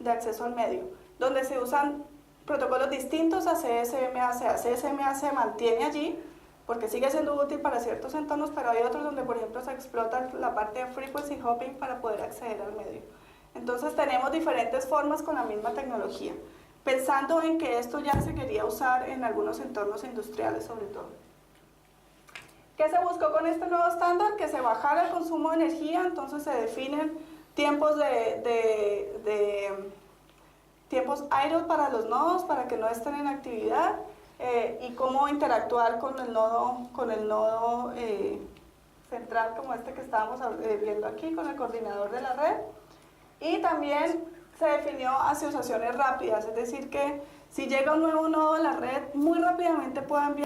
acceso al medio, donde se usan protocolos distintos a CSMACA. CSMA se mantiene allí porque sigue siendo útil para ciertos entornos, pero hay otros donde, por ejemplo, se explota la parte de frequency hopping para poder acceder al medio. Entonces tenemos diferentes formas con la misma tecnología, pensando en que esto ya se quería usar en algunos entornos industriales sobre todo. ¿Qué se buscó con este nuevo estándar? Que se bajara el consumo de energía, entonces se definen tiempos tiempos idle para los nodos, para que no estén en actividad, y cómo interactuar con el nodo central, como este que estábamos viendo aquí, con el coordinador de la red. Y también se definió asociaciones rápidas, es decir que si llega un nuevo nodo a la red, muy rápidamente puede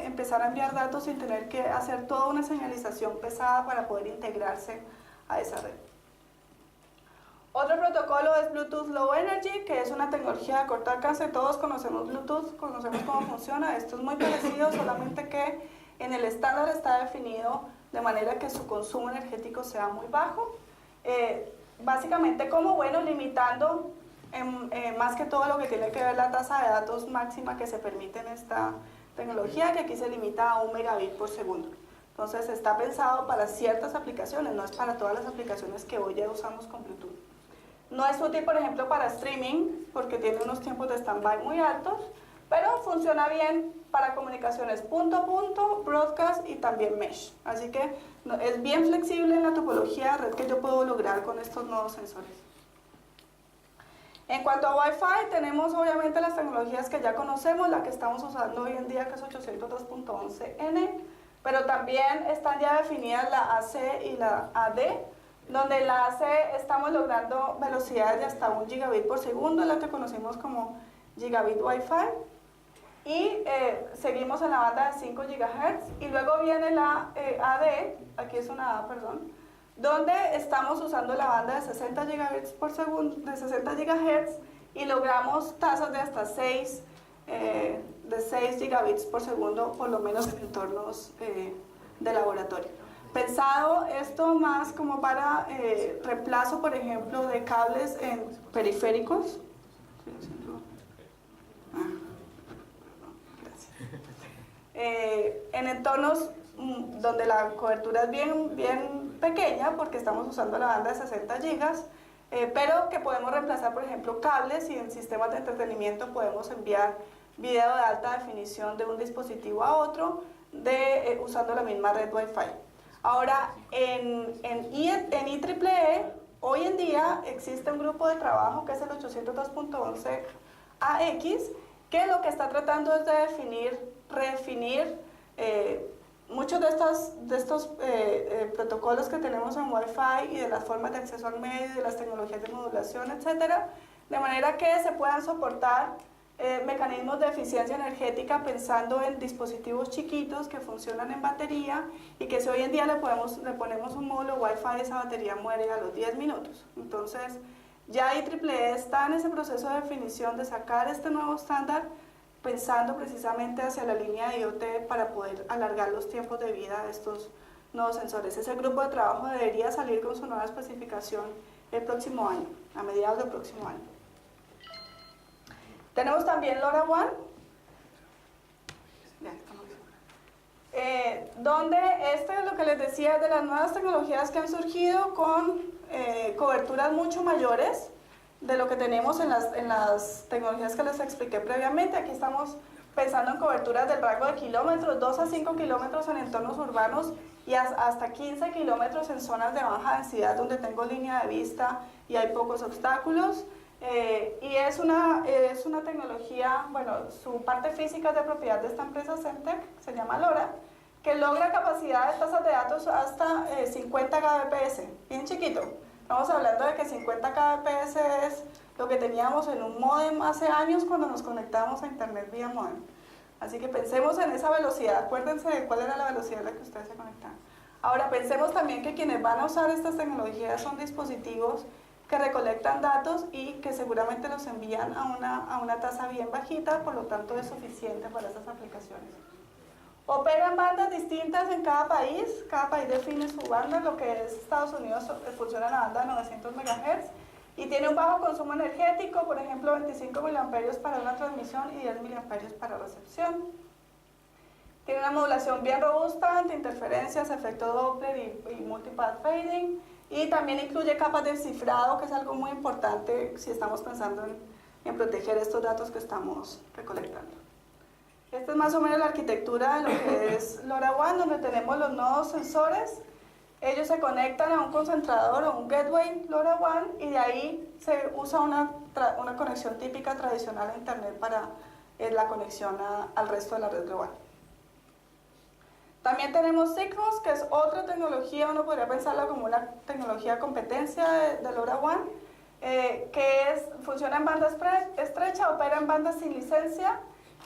empezar a enviar datos sin tener que hacer toda una señalización pesada para poder integrarse a esa red. Otro protocolo es Bluetooth Low Energy, que es una tecnología de corto alcance. Todos conocemos Bluetooth, conocemos cómo funciona. Esto es muy parecido, solamente que en el estándar está definido de manera que su consumo energético sea muy bajo. Básicamente como, bueno, limitando más que todo lo que tiene que ver la tasa de datos máxima que se permite en esta tecnología, que aquí se limita a 1 megabit por segundo. Entonces está pensado para ciertas aplicaciones, no es para todas las aplicaciones que hoy ya usamos con Bluetooth. No es útil, por ejemplo, para streaming, porque tiene unos tiempos de stand-by muy altos, pero funciona bien para comunicaciones punto a punto, broadcast y también mesh. Así que es bien flexible en la topología de red que yo puedo lograr con estos nuevos sensores. En cuanto a Wi-Fi, tenemos obviamente las tecnologías que ya conocemos, la que estamos usando hoy en día, que es 802.11n, pero también están ya definidas la AC y la AD, donde en la AC estamos logrando velocidades de hasta 1 gigabit por segundo, la que conocimos como gigabit Wi-Fi, y seguimos en la banda de 5 GHz, y luego viene la AD, aquí es una A, perdón, donde estamos usando la banda de 60 gigabits por segundo, de 60 GHz, y logramos tasas de hasta 6 gigabits por segundo, por lo menos en entornos de laboratorio. Pensado esto más como para reemplazo, por ejemplo, de cables en periféricos. En entornos donde la cobertura es bien pequeña, porque estamos usando la banda de 60 gigas, pero que podemos reemplazar, por ejemplo, cables, y en sistemas de entretenimiento podemos enviar video de alta definición de un dispositivo a otro usando la misma red Wi-Fi. Ahora, en IEEE, hoy en día existe un grupo de trabajo que es el 802.11ax, que lo que está tratando es de redefinir muchos de estos protocolos que tenemos en Wi-Fi y de las formas de acceso al medio, de las tecnologías de modulación, etcétera, de manera que se puedan soportar mecanismos de eficiencia energética pensando en dispositivos chiquitos que funcionan en batería, y que si hoy en día le ponemos un módulo Wi-Fi, esa batería muere a los 10 minutos. Entonces ya IEEE está en ese proceso de definición de sacar este nuevo estándar, pensando precisamente hacia la línea de IoT para poder alargar los tiempos de vida de estos nuevos sensores. Ese grupo de trabajo debería salir con su nueva especificación el próximo año, a mediados del próximo año. Tenemos también LoRaWAN, donde es lo que les decía, de las nuevas tecnologías que han surgido con coberturas mucho mayores de lo que tenemos en las tecnologías que les expliqué previamente. Aquí estamos pensando en coberturas del rango de kilómetros, 2 a 5 kilómetros en entornos urbanos, y hasta 15 kilómetros en zonas de baja densidad donde tengo línea de vista y hay pocos obstáculos. Y es una tecnología, bueno, su parte física es de propiedad de esta empresa Centec, se llama LoRa, que logra capacidad de tasas de datos hasta 50 Kbps, bien chiquito. Estamos hablando de que 50 Kbps es lo que teníamos en un módem hace años cuando nos conectábamos a internet vía módem. Así que pensemos en esa velocidad, acuérdense de cuál era la velocidad a la que ustedes se conectaban. Ahora pensemos también que quienes van a usar estas tecnologías son dispositivos que recolectan datos y que seguramente los envían a una tasa bien bajita, por lo tanto es suficiente para esas aplicaciones. Operan bandas distintas en cada país define su banda, lo que es Estados Unidos funciona en la banda de 900 MHz y tiene un bajo consumo energético, por ejemplo 25 mA para una transmisión y 10 mA para recepción. Tiene una modulación bien robusta, antiinterferencias, efecto Doppler y multipath fading, y también incluye capas de cifrado, que es algo muy importante si estamos pensando en proteger estos datos que estamos recolectando. Esta es más o menos la arquitectura de lo que es LoRaWAN, donde tenemos los nodos sensores. Ellos se conectan a un concentrador o un gateway LoRaWAN y de ahí se usa una conexión típica tradicional a internet para la conexión al resto de la red global. También tenemos Sigfox, que es otra tecnología, uno podría pensarla como una tecnología competencia de LoRaWAN, que funciona en banda estrecha, opera en bandas sin licencia,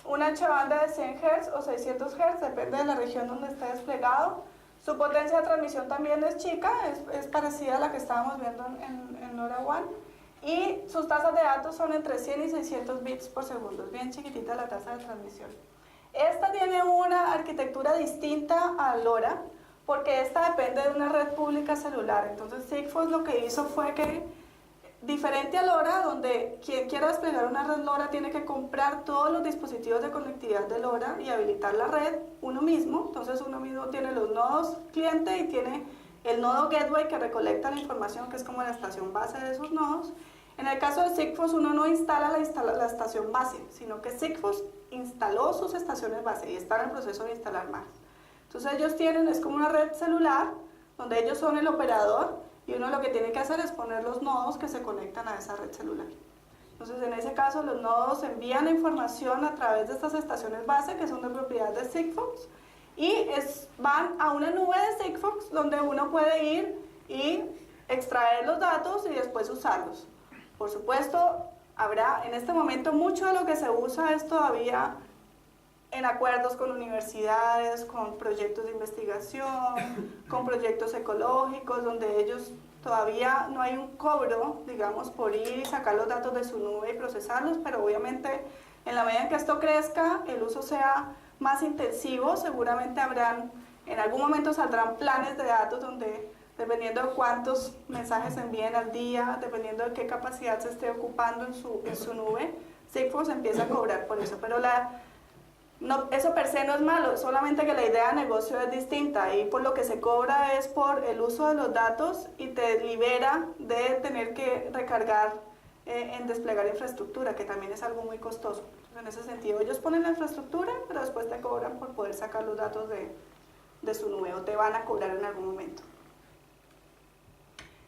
un ancho de banda de 100 Hz o 600 Hz, depende de la región donde esté desplegado. Su potencia de transmisión también es chica, es parecida a la que estábamos viendo en LoRaWAN. Y sus tasas de datos son entre 100 y 600 bits por segundo, es bien chiquitita la tasa de transmisión. Esta tiene una arquitectura distinta a LoRa, porque esta depende de una red pública celular. Entonces Sigfox lo que hizo fue que, diferente a LoRa, donde quien quiera desplegar una red LoRa tiene que comprar todos los dispositivos de conectividad de LoRa y habilitar la red uno mismo. Entonces uno mismo tiene los nodos cliente y tiene el nodo gateway que recolecta la información, que es como la estación base de esos nodos. En el caso de Sigfox uno no instala la estación base, sino que Sigfox instaló sus estaciones base y está en el proceso de instalar más. Entonces ellos tienen, es como una red celular, donde ellos son el operador y uno lo que tiene que hacer es poner los nodos que se conectan a esa red celular. Entonces en ese caso los nodos envían la información a través de estas estaciones base que son de propiedad de Sigfox y van a una nube de Sigfox donde uno puede ir y extraer los datos y después usarlos. Por supuesto, en este momento mucho de lo que se usa es todavía en acuerdos con universidades, con proyectos de investigación, con proyectos ecológicos, donde ellos todavía no hay un cobro, digamos, por ir y sacar los datos de su nube y procesarlos, pero obviamente en la medida en que esto crezca, el uso sea más intensivo, seguramente en algún momento saldrán planes de datos donde, dependiendo de cuántos mensajes se envíen al día, dependiendo de qué capacidad se esté ocupando en su nube, Sigfox empieza a cobrar por eso, pero eso per se no es malo, solamente que la idea de negocio es distinta y por lo que se cobra es por el uso de los datos y te libera de tener que recargar en desplegar infraestructura, que también es algo muy costoso. Entonces, en ese sentido, ellos ponen la infraestructura, pero después te cobran por poder sacar los datos de su nube o te van a cobrar en algún momento.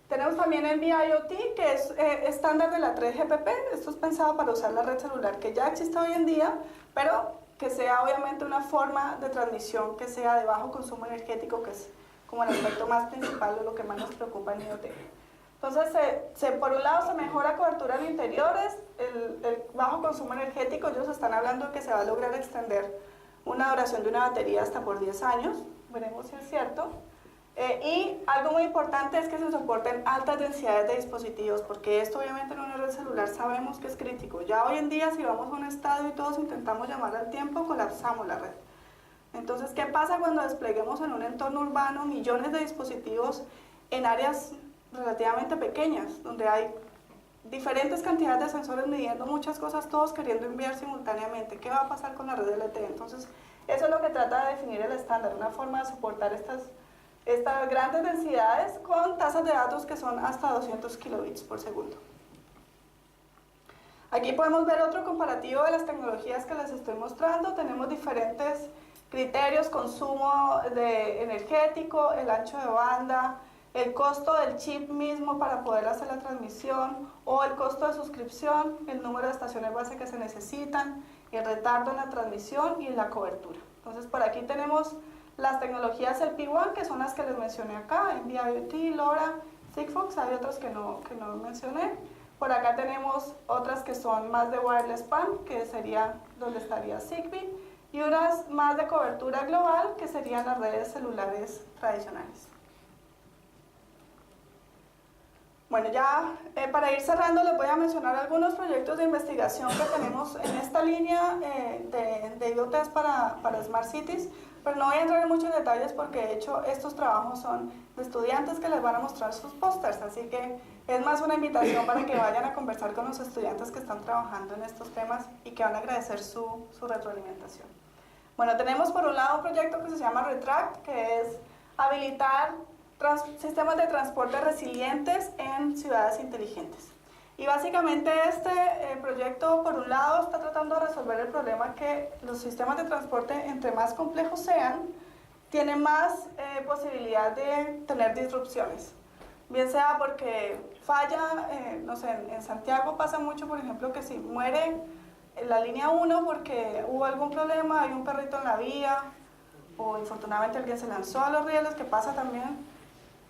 Tenemos también el BIoT, que es estándar de la 3GPP. Esto es pensado para usar la red celular que ya existe hoy en día, pero que sea obviamente una forma de transmisión que sea de bajo consumo energético, que es como el aspecto más principal o lo que más nos preocupa en IoT. Entonces, por un lado se mejora cobertura en interiores, el bajo consumo energético, ellos están hablando de que se va a lograr extender una duración de una batería hasta por 10 años, veremos si es cierto. Y algo muy importante es que se soporten altas densidades de dispositivos, porque esto obviamente en una red celular sabemos que es crítico. Ya hoy en día si vamos a un estadio y todos intentamos llamar al tiempo, colapsamos la red. Entonces, ¿qué pasa cuando despleguemos en un entorno urbano millones de dispositivos en áreas relativamente pequeñas, donde hay diferentes cantidades de sensores midiendo muchas cosas, todos queriendo enviar simultáneamente? ¿Qué va a pasar con la red LTE? Entonces, eso es lo que trata de definir el estándar, una forma de soportar estas grandes densidades con tasas de datos que son hasta 200 kilobits por segundo. Aquí podemos ver otro comparativo de las tecnologías que les estoy mostrando. Tenemos diferentes criterios, consumo energético, el ancho de banda, el costo del chip mismo para poder hacer la transmisión o el costo de suscripción, el número de estaciones base que se necesitan, el retardo en la transmisión y la cobertura. Entonces por aquí tenemos las tecnologías LPWAN, que son las que les mencioné acá, NB-IoT, LoRa, Sigfox, hay otras que no mencioné. Por acá tenemos otras que son más de wireless PAN, que sería donde estaría Zigbee, y unas más de cobertura global, que serían las redes celulares tradicionales. Bueno, ya para ir cerrando les voy a mencionar algunos proyectos de investigación que tenemos en esta línea de IoTs para Smart Cities, pero no voy a entrar en muchos detalles porque de hecho estos trabajos son de estudiantes que les van a mostrar sus pósters, así que es más una invitación para que vayan a conversar con los estudiantes que están trabajando en estos temas y que van a agradecer su retroalimentación. Bueno, tenemos por un lado un proyecto que se llama Retract, que es habilitar sistemas de transporte resilientes en ciudades inteligentes. Y básicamente este proyecto, por un lado, está tratando de resolver el problema que los sistemas de transporte, entre más complejos sean, tienen más posibilidad de tener disrupciones. Bien sea porque falla, no sé, en Santiago pasa mucho, por ejemplo, que si muere la línea 1 porque hubo algún problema, hay un perrito en la vía, o infortunadamente alguien se lanzó a los rieles, que pasa también,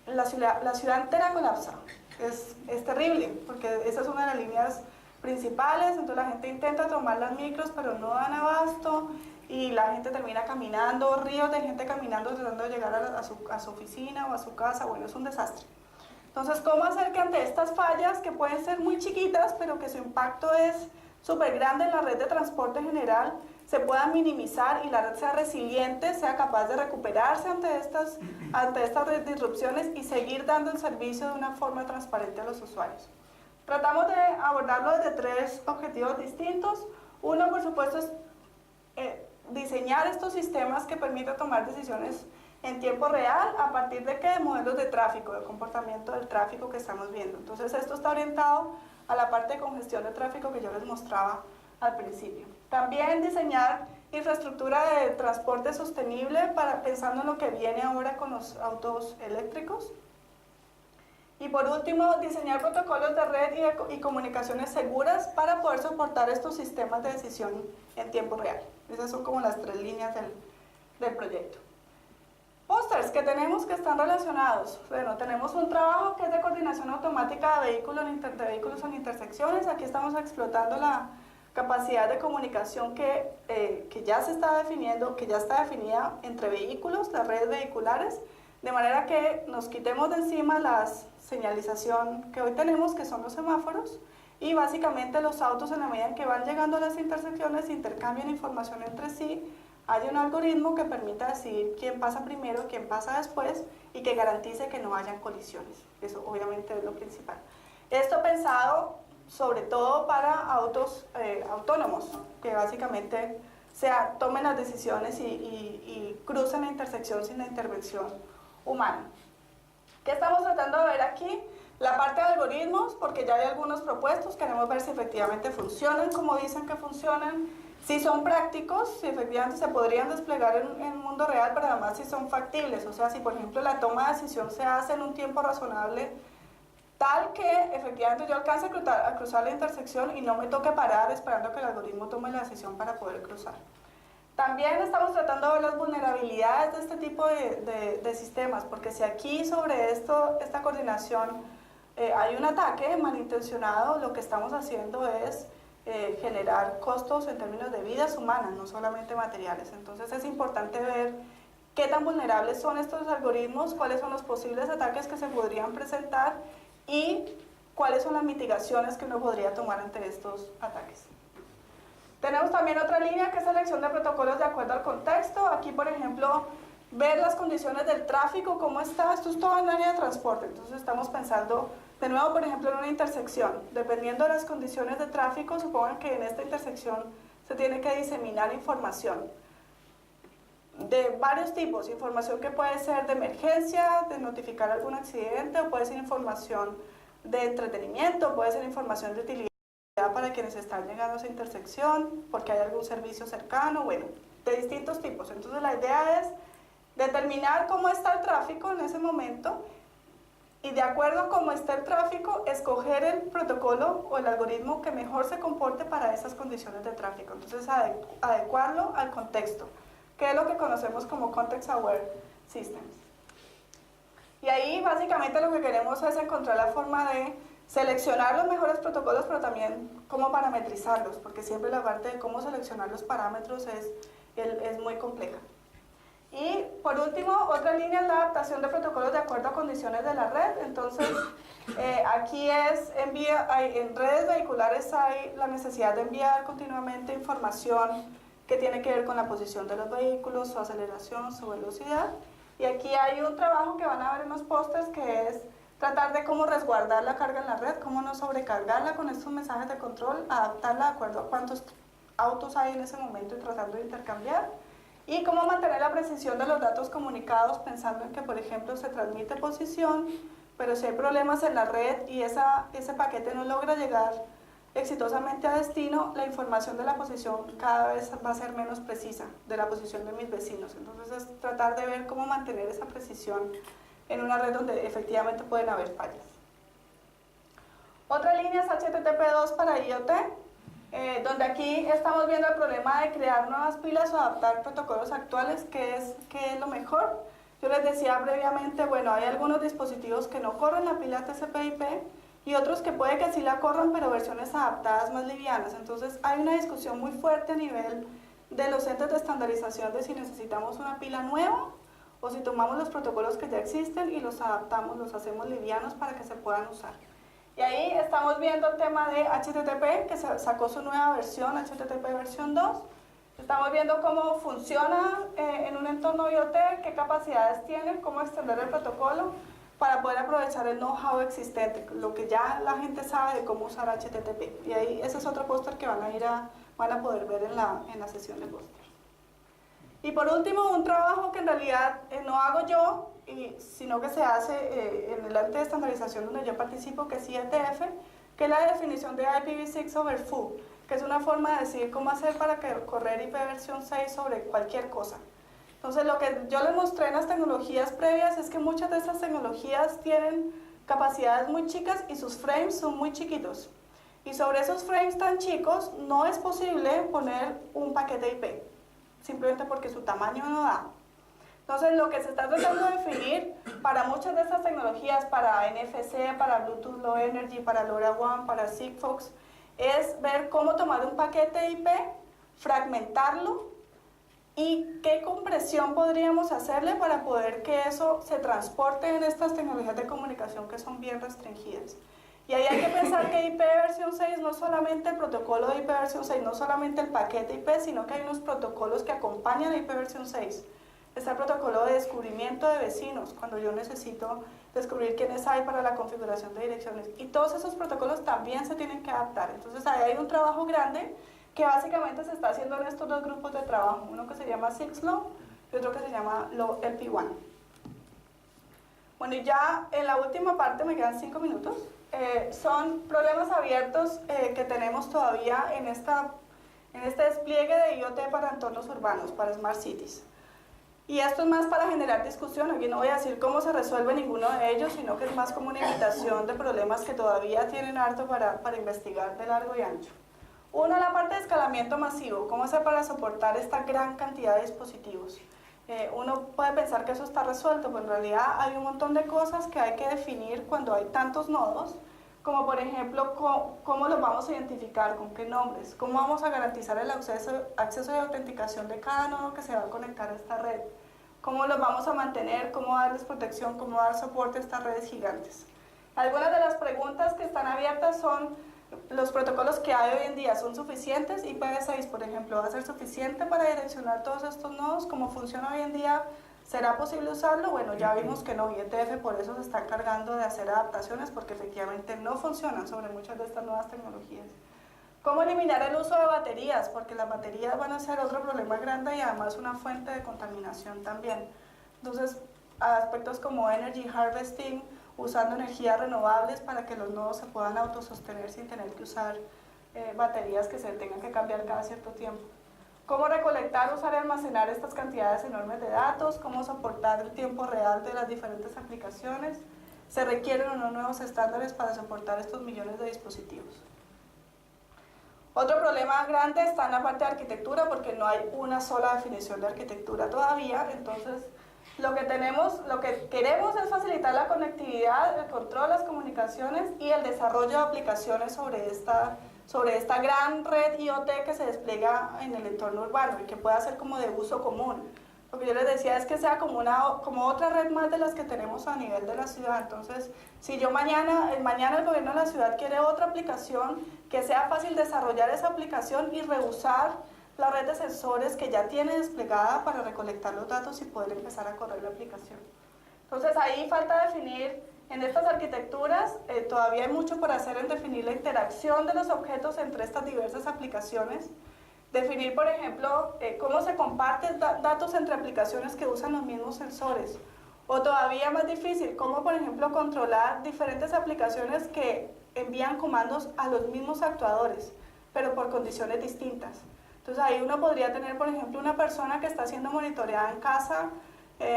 la ciudad entera colapsa. Es terrible, porque esa es una de las líneas principales, entonces la gente intenta tomar las micros, pero no dan abasto, y la gente termina caminando, ríos de gente caminando tratando de llegar a su oficina o a su casa. Bueno, es un desastre. Entonces, ¿cómo hacer que ante estas fallas, que pueden ser muy chiquitas, pero que su impacto es súper grande en la red de transporte general, se pueda minimizar y la red sea resiliente, sea capaz de recuperarse ante estas disrupciones y seguir dando el servicio de una forma transparente a los usuarios? Tratamos de abordarlo desde tres objetivos distintos. Uno, por supuesto, es diseñar estos sistemas que permitan tomar decisiones en tiempo real a partir de modelos de tráfico, de comportamiento del tráfico que estamos viendo. Entonces esto está orientado a la parte de congestión de tráfico que yo les mostraba al principio. También diseñar infraestructura de transporte sostenible pensando en lo que viene ahora con los autos eléctricos. Y por último, diseñar protocolos de red y comunicaciones seguras para poder soportar estos sistemas de decisión en tiempo real. Esas son como las tres líneas del proyecto. Pósters que tenemos que están relacionados. Bueno, tenemos un trabajo que es de coordinación automática de vehículos en intersecciones. Aquí estamos explotando la capacidad de comunicación que ya se está definiendo, que ya está definida entre vehículos, las redes vehiculares, de manera que nos quitemos de encima la señalización que hoy tenemos, que son los semáforos, y básicamente los autos, en la medida en que van llegando a las intersecciones, intercambian información entre sí. Hay un algoritmo que permita decidir quién pasa primero, quién pasa después, y que garantice que no hayan colisiones. Eso obviamente es lo principal. Esto pensado sobre todo para autos autónomos, que básicamente tomen las decisiones y crucen la intersección sin la intervención humana. ¿Qué estamos tratando de ver aquí? La parte de algoritmos, porque ya hay algunos propuestos, queremos ver si efectivamente funcionan como dicen que funcionan, si son prácticos, si efectivamente se podrían desplegar en el mundo real, pero además si son factibles, o sea, si por ejemplo la toma de decisión se hace en un tiempo razonable, tal que efectivamente yo alcance a cruzar la intersección y no me toque parar esperando que el algoritmo tome la decisión para poder cruzar. También estamos tratando de ver las vulnerabilidades de este tipo de sistemas, porque si aquí sobre esta coordinación hay un ataque malintencionado, lo que estamos haciendo es generar costos en términos de vidas humanas, no solamente materiales. Entonces es importante ver qué tan vulnerables son estos algoritmos, cuáles son los posibles ataques que se podrían presentar y cuáles son las mitigaciones que uno podría tomar ante estos ataques. Tenemos también otra línea que es selección de protocolos de acuerdo al contexto. Aquí, por ejemplo, ver las condiciones del tráfico, cómo está. Esto es todo en área de transporte, entonces estamos pensando de nuevo, por ejemplo, en una intersección. Dependiendo de las condiciones de tráfico, supongan que en esta intersección se tiene que diseminar información de varios tipos, información que puede ser de emergencia, de notificar algún accidente, o puede ser información de entretenimiento, puede ser información de utilidad para quienes están llegando a esa intersección, porque hay algún servicio cercano. Bueno, de distintos tipos. Entonces la idea es determinar cómo está el tráfico en ese momento y de acuerdo a cómo está el tráfico, escoger el protocolo o el algoritmo que mejor se comporte para esas condiciones de tráfico. Entonces adecuarlo al contexto, que es lo que conocemos como Context Aware Systems. Y ahí básicamente lo que queremos es encontrar la forma de seleccionar los mejores protocolos, pero también cómo parametrizarlos, porque siempre la parte de cómo seleccionar los parámetros es muy compleja. Y por último, otra línea es la adaptación de protocolos de acuerdo a condiciones de la red. Entonces, aquí en redes vehiculares hay la necesidad de enviar continuamente información que tiene que ver con la posición de los vehículos, su aceleración, su velocidad. Y aquí hay un trabajo que van a ver en los pósters que es tratar de cómo resguardar la carga en la red, cómo no sobrecargarla con estos mensajes de control, adaptarla de acuerdo a cuántos autos hay en ese momento y tratando de intercambiar. Y cómo mantener la precisión de los datos comunicados pensando en que, por ejemplo, se transmite posición, pero si hay problemas en la red y ese paquete no logra llegar exitosamente a destino, la información de la posición cada vez va a ser menos precisa de la posición de mis vecinos. Entonces es tratar de ver cómo mantener esa precisión en una red donde efectivamente pueden haber fallas. Otra línea es HTTP2 para IoT, donde aquí estamos viendo el problema de crear nuevas pilas o adaptar protocolos actuales, que es lo mejor. Yo les decía previamente, bueno, hay algunos dispositivos que no corren la pila TCP/IP y otros que puede que sí la corran, pero versiones adaptadas más livianas. Entonces hay una discusión muy fuerte a nivel de los entes de estandarización de si necesitamos una pila nueva o si tomamos los protocolos que ya existen y los adaptamos, los hacemos livianos para que se puedan usar. Y ahí estamos viendo el tema de HTTP, que sacó su nueva versión, HTTP versión 2. Estamos viendo cómo funciona en un entorno IoT, qué capacidades tiene, cómo extender el protocolo para poder aprovechar el know-how existente, lo que ya la gente sabe de cómo usar HTTP. Y ahí ese es otro póster que van a poder ver en la sesión de póster. Y por último, un trabajo que en realidad no hago yo, sino que se hace en el ente de estandarización donde yo participo, que es IETF, que es la definición de IPv6 over foo, que es una forma de decir cómo hacer para correr IP versión 6 sobre cualquier cosa. Entonces, lo que yo les mostré en las tecnologías previas es que muchas de estas tecnologías tienen capacidades muy chicas y sus frames son muy chiquitos. Y sobre esos frames tan chicos no es posible poner un paquete IP, simplemente porque su tamaño no da. Entonces, lo que se está tratando de definir para muchas de estas tecnologías, para NFC, para Bluetooth Low Energy, para LoRaWAN, para Sigfox, es ver cómo tomar un paquete IP, fragmentarlo y qué compresión podríamos hacerle para poder que eso se transporte en estas tecnologías de comunicación que son bien restringidas. Y ahí hay que pensar que IP versión 6 no solamente el protocolo de IP versión 6, no solamente el paquete IP, sino que hay unos protocolos que acompañan a IP versión 6. Está el protocolo de descubrimiento de vecinos, cuando yo necesito descubrir quiénes hay para la configuración de direcciones. Y todos esos protocolos también se tienen que adaptar. Entonces ahí hay un trabajo grande que básicamente se está haciendo en estos dos grupos de trabajo. Uno que se llama 6LoW y otro que se llama LP1. Bueno, y ya en la última parte, me quedan 5 minutos, son problemas abiertos que tenemos todavía en este despliegue de IoT para entornos urbanos, para Smart Cities. Y esto es más para generar discusión. Aquí no voy a decir cómo se resuelve ninguno de ellos, sino que es más como una invitación de problemas que todavía tienen harto para investigar de largo y ancho. Uno, la parte de escalamiento masivo. ¿Cómo hacer para soportar esta gran cantidad de dispositivos? Uno puede pensar que eso está resuelto, pero en realidad hay un montón de cosas que hay que definir cuando hay tantos nodos, como por ejemplo, cómo los vamos a identificar, con qué nombres, cómo vamos a garantizar el acceso y autenticación de cada nodo que se va a conectar a esta red, cómo los vamos a mantener, cómo darles protección, cómo dar soporte a estas redes gigantes. Algunas de las preguntas que están abiertas son: ¿los protocolos que hay hoy en día son suficientes? IPv6, por ejemplo, ¿va a ser suficiente para direccionar todos estos nodos? ¿Cómo funciona hoy en día? ¿Será posible usarlo? Bueno, ya vimos que no, y IETF por eso se está encargando de hacer adaptaciones, porque efectivamente no funcionan sobre muchas de estas nuevas tecnologías. ¿Cómo eliminar el uso de baterías? Porque las baterías van a ser otro problema grande y además una fuente de contaminación también. Entonces, aspectos como energy harvesting, usando energías renovables para que los nodos se puedan autosostener sin tener que usar baterías que se tengan que cambiar cada cierto tiempo. cómo recolectar, usar y almacenar estas cantidades enormes de datos, cómo soportar el tiempo real de las diferentes aplicaciones. Se requieren unos nuevos estándares para soportar estos millones de dispositivos. Otro problema grande está en la parte de arquitectura, porque no hay una sola definición de arquitectura todavía. Entonces, lo que queremos es facilitar la conectividad, el control, las comunicaciones y el desarrollo de aplicaciones sobre esta gran red IoT que se despliega en el entorno urbano y que pueda ser como de uso común. Lo que yo les decía es que sea como otra red más de las que tenemos a nivel de la ciudad. Entonces, si yo mañana el gobierno de la ciudad quiere otra aplicación, que sea fácil desarrollar esa aplicación y reusar la red de sensores que ya tiene desplegada para recolectar los datos y poder empezar a correr la aplicación. Entonces, ahí falta definir, en estas arquitecturas, todavía hay mucho por hacer en definir la interacción de los objetos entre estas diversas aplicaciones. Definir, por ejemplo, cómo se comparten datos entre aplicaciones que usan los mismos sensores. O todavía más difícil, cómo, por ejemplo, controlar diferentes aplicaciones que envían comandos a los mismos actuadores, pero por condiciones distintas. Entonces ahí uno podría tener, por ejemplo, una persona que está siendo monitoreada en casa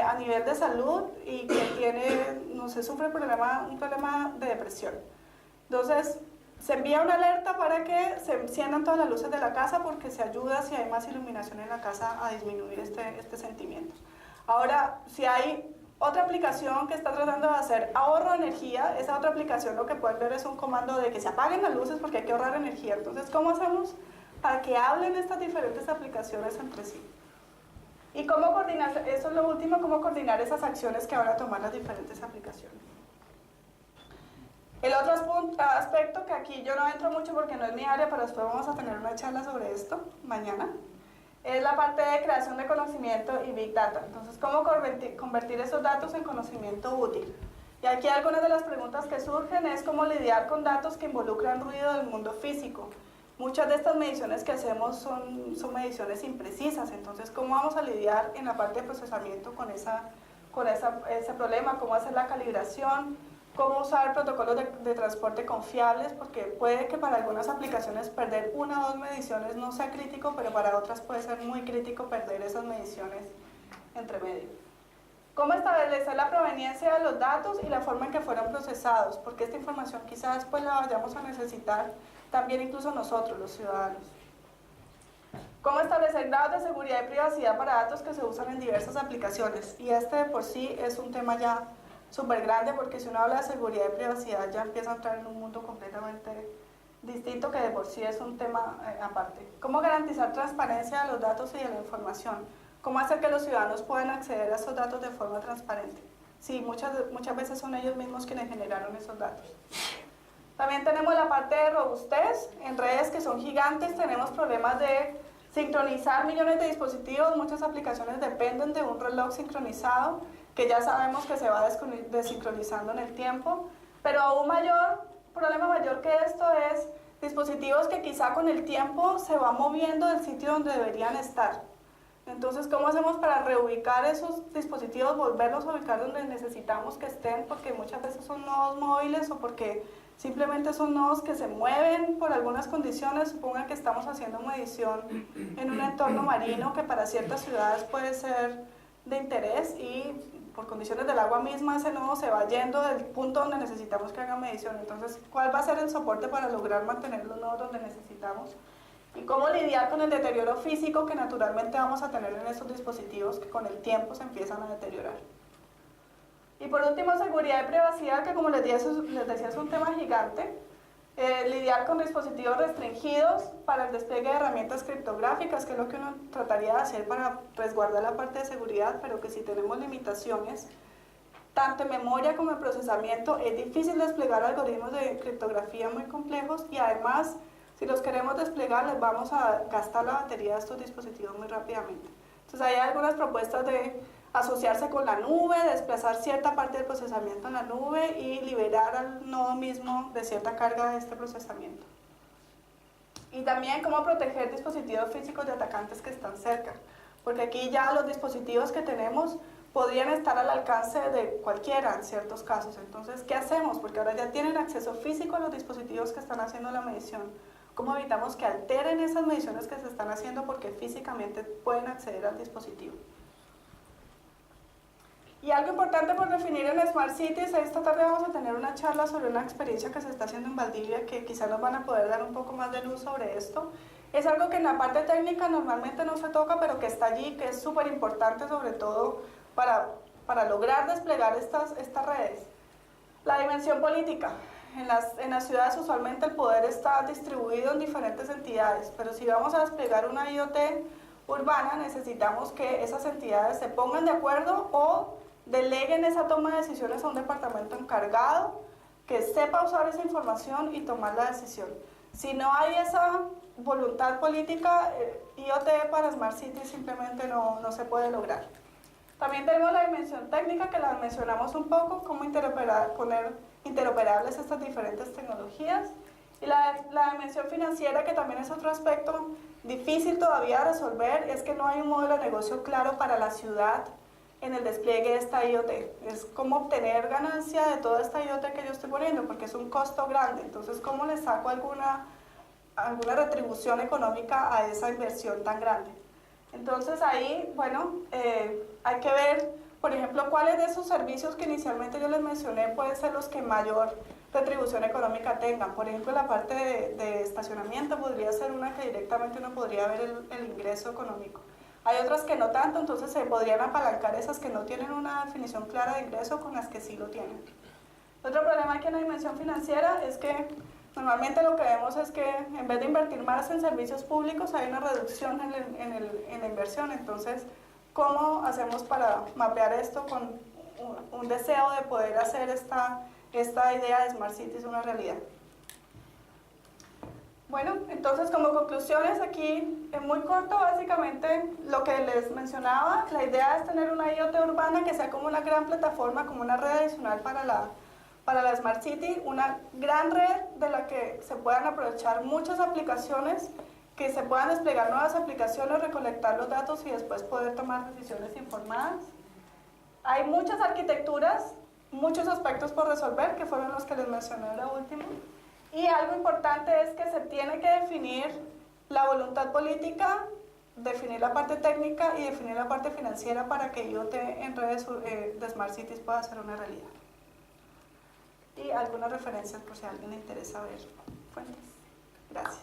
a nivel de salud y que tiene, no sé, sufre un problema de depresión. Entonces, se envía una alerta para que se enciendan todas las luces de la casa porque se ayuda, si hay más iluminación en la casa, a disminuir este sentimiento. Ahora, si hay otra aplicación que está tratando de hacer ahorro de energía, esa otra aplicación lo que pueden ver es un comando de que se apaguen las luces porque hay que ahorrar energía. Entonces, ¿cómo hacemos para que hablen estas diferentes aplicaciones entre sí? Y cómo coordinar, eso es lo último, cómo coordinar esas acciones que van a tomar las diferentes aplicaciones. El otro aspecto que aquí yo no entro mucho porque no es mi área, pero después vamos a tener una charla sobre esto mañana, es la parte de creación de conocimiento y Big Data. Entonces, ¿cómo convertir esos datos en conocimiento útil? Y aquí algunas de las preguntas que surgen es cómo lidiar con datos que involucran ruido del mundo físico. Muchas de estas mediciones que hacemos son mediciones imprecisas, entonces, ¿cómo vamos a lidiar en la parte de procesamiento con ese problema? ¿Cómo hacer la calibración? Cómo usar protocolos de transporte confiables, porque puede que para algunas aplicaciones perder una o dos mediciones no sea crítico, pero para otras puede ser muy crítico perder esas mediciones entre medio. Cómo establecer la proveniencia de los datos y la forma en que fueron procesados, porque esta información quizás después la vayamos a necesitar también incluso nosotros, los ciudadanos. Cómo establecer grados de seguridad y privacidad para datos que se usan en diversas aplicaciones, y este de por sí es un tema ya súper grande, porque si uno habla de seguridad y privacidad ya empieza a entrar en un mundo completamente distinto que de por sí es un tema aparte. ¿Cómo garantizar transparencia de los datos y de la información? ¿Cómo hacer que los ciudadanos puedan acceder a esos datos de forma transparente? Sí, muchas veces son ellos mismos quienes generaron esos datos. También tenemos la parte de robustez. En redes que son gigantes tenemos problemas de sincronizar millones de dispositivos. Muchas aplicaciones dependen de un reloj sincronizado, que ya sabemos que se va desincronizando en el tiempo, pero aún problema mayor que esto es dispositivos que quizá con el tiempo se van moviendo del sitio donde deberían estar. Entonces, ¿cómo hacemos para reubicar esos dispositivos, volverlos a ubicar donde necesitamos que estén? Porque muchas veces son nodos móviles o porque simplemente son nodos que se mueven por algunas condiciones. Supongan que estamos haciendo medición en un entorno marino que para ciertas ciudades puede ser de interés y por condiciones del agua misma ese nodo se va yendo del punto donde necesitamos que haga medición. Entonces, ¿cuál va a ser el soporte para lograr mantener los nodos donde necesitamos? Y cómo lidiar con el deterioro físico que naturalmente vamos a tener en estos dispositivos que con el tiempo se empiezan a deteriorar. Y por último, seguridad y privacidad, que como les decía es un tema gigante. Lidiar con dispositivos restringidos para el despliegue de herramientas criptográficas, que es lo que uno trataría de hacer para resguardar la parte de seguridad, pero que si tenemos limitaciones, tanto en memoria como en procesamiento, es difícil desplegar algoritmos de criptografía muy complejos y además, si los queremos desplegar, les vamos a gastar la batería de estos dispositivos muy rápidamente. Entonces hay algunas propuestas de asociarse con la nube, desplazar cierta parte del procesamiento en la nube y liberar al nodo mismo de cierta carga de este procesamiento. Y también cómo proteger dispositivos físicos de atacantes que están cerca, porque aquí ya los dispositivos que tenemos podrían estar al alcance de cualquiera en ciertos casos. Entonces, ¿qué hacemos? Porque ahora ya tienen acceso físico a los dispositivos que están haciendo la medición. ¿Cómo evitamos que alteren esas mediciones que se están haciendo porque físicamente pueden acceder al dispositivo? Y algo importante por definir en Smart Cities, esta tarde vamos a tener una charla sobre una experiencia que se está haciendo en Valdivia, que quizás nos van a poder dar un poco más de luz sobre esto. Es algo que en la parte técnica normalmente no se toca, pero que está allí, que es súper importante sobre todo para lograr desplegar estas redes. La dimensión política. En las ciudades usualmente el poder está distribuido en diferentes entidades, pero si vamos a desplegar una IoT urbana, necesitamos que esas entidades se pongan de acuerdo o deleguen esa toma de decisiones a un departamento encargado que sepa usar esa información y tomar la decisión. Si no hay esa voluntad política, IoT para Smart Cities simplemente no se puede lograr. También tenemos la dimensión técnica, que la mencionamos un poco, cómo poner interoperables estas diferentes tecnologías. Y la dimensión financiera, que también es otro aspecto difícil todavía de resolver, es que no hay un modelo de negocio claro para la ciudad en el despliegue de esta IoT. Es cómo obtener ganancia de toda esta IoT que yo estoy poniendo, porque es un costo grande. Entonces, ¿cómo le saco alguna retribución económica a esa inversión tan grande? Entonces ahí, bueno, hay que ver, por ejemplo, cuáles de esos servicios que inicialmente yo les mencioné pueden ser los que mayor retribución económica tengan. Por ejemplo, la parte de estacionamiento podría ser una que directamente uno podría ver el ingreso económico. Hay otras que no tanto, entonces se podrían apalancar esas que no tienen una definición clara de ingreso con las que sí lo tienen. Otro problema aquí en la dimensión financiera es que normalmente lo que vemos es que en vez de invertir más en servicios públicos hay una reducción en la inversión. Entonces, ¿cómo hacemos para mapear esto con un deseo de poder hacer esta idea de Smart Cities una realidad? Bueno, entonces como conclusiones aquí, en muy corto, básicamente lo que les mencionaba, la idea es tener una IoT urbana que sea como una gran plataforma, como una red adicional para la Smart City, una gran red de la que se puedan aprovechar muchas aplicaciones, que se puedan desplegar nuevas aplicaciones, recolectar los datos y después poder tomar decisiones informadas. Hay muchas arquitecturas, muchos aspectos por resolver, que fueron los que les mencioné ahora último. Y algo importante es que se tiene que definir la voluntad política, definir la parte técnica y definir la parte financiera para que IoT en redes de Smart Cities pueda ser una realidad. Y algunas referencias por si a alguien le interesa ver fuentes. Gracias.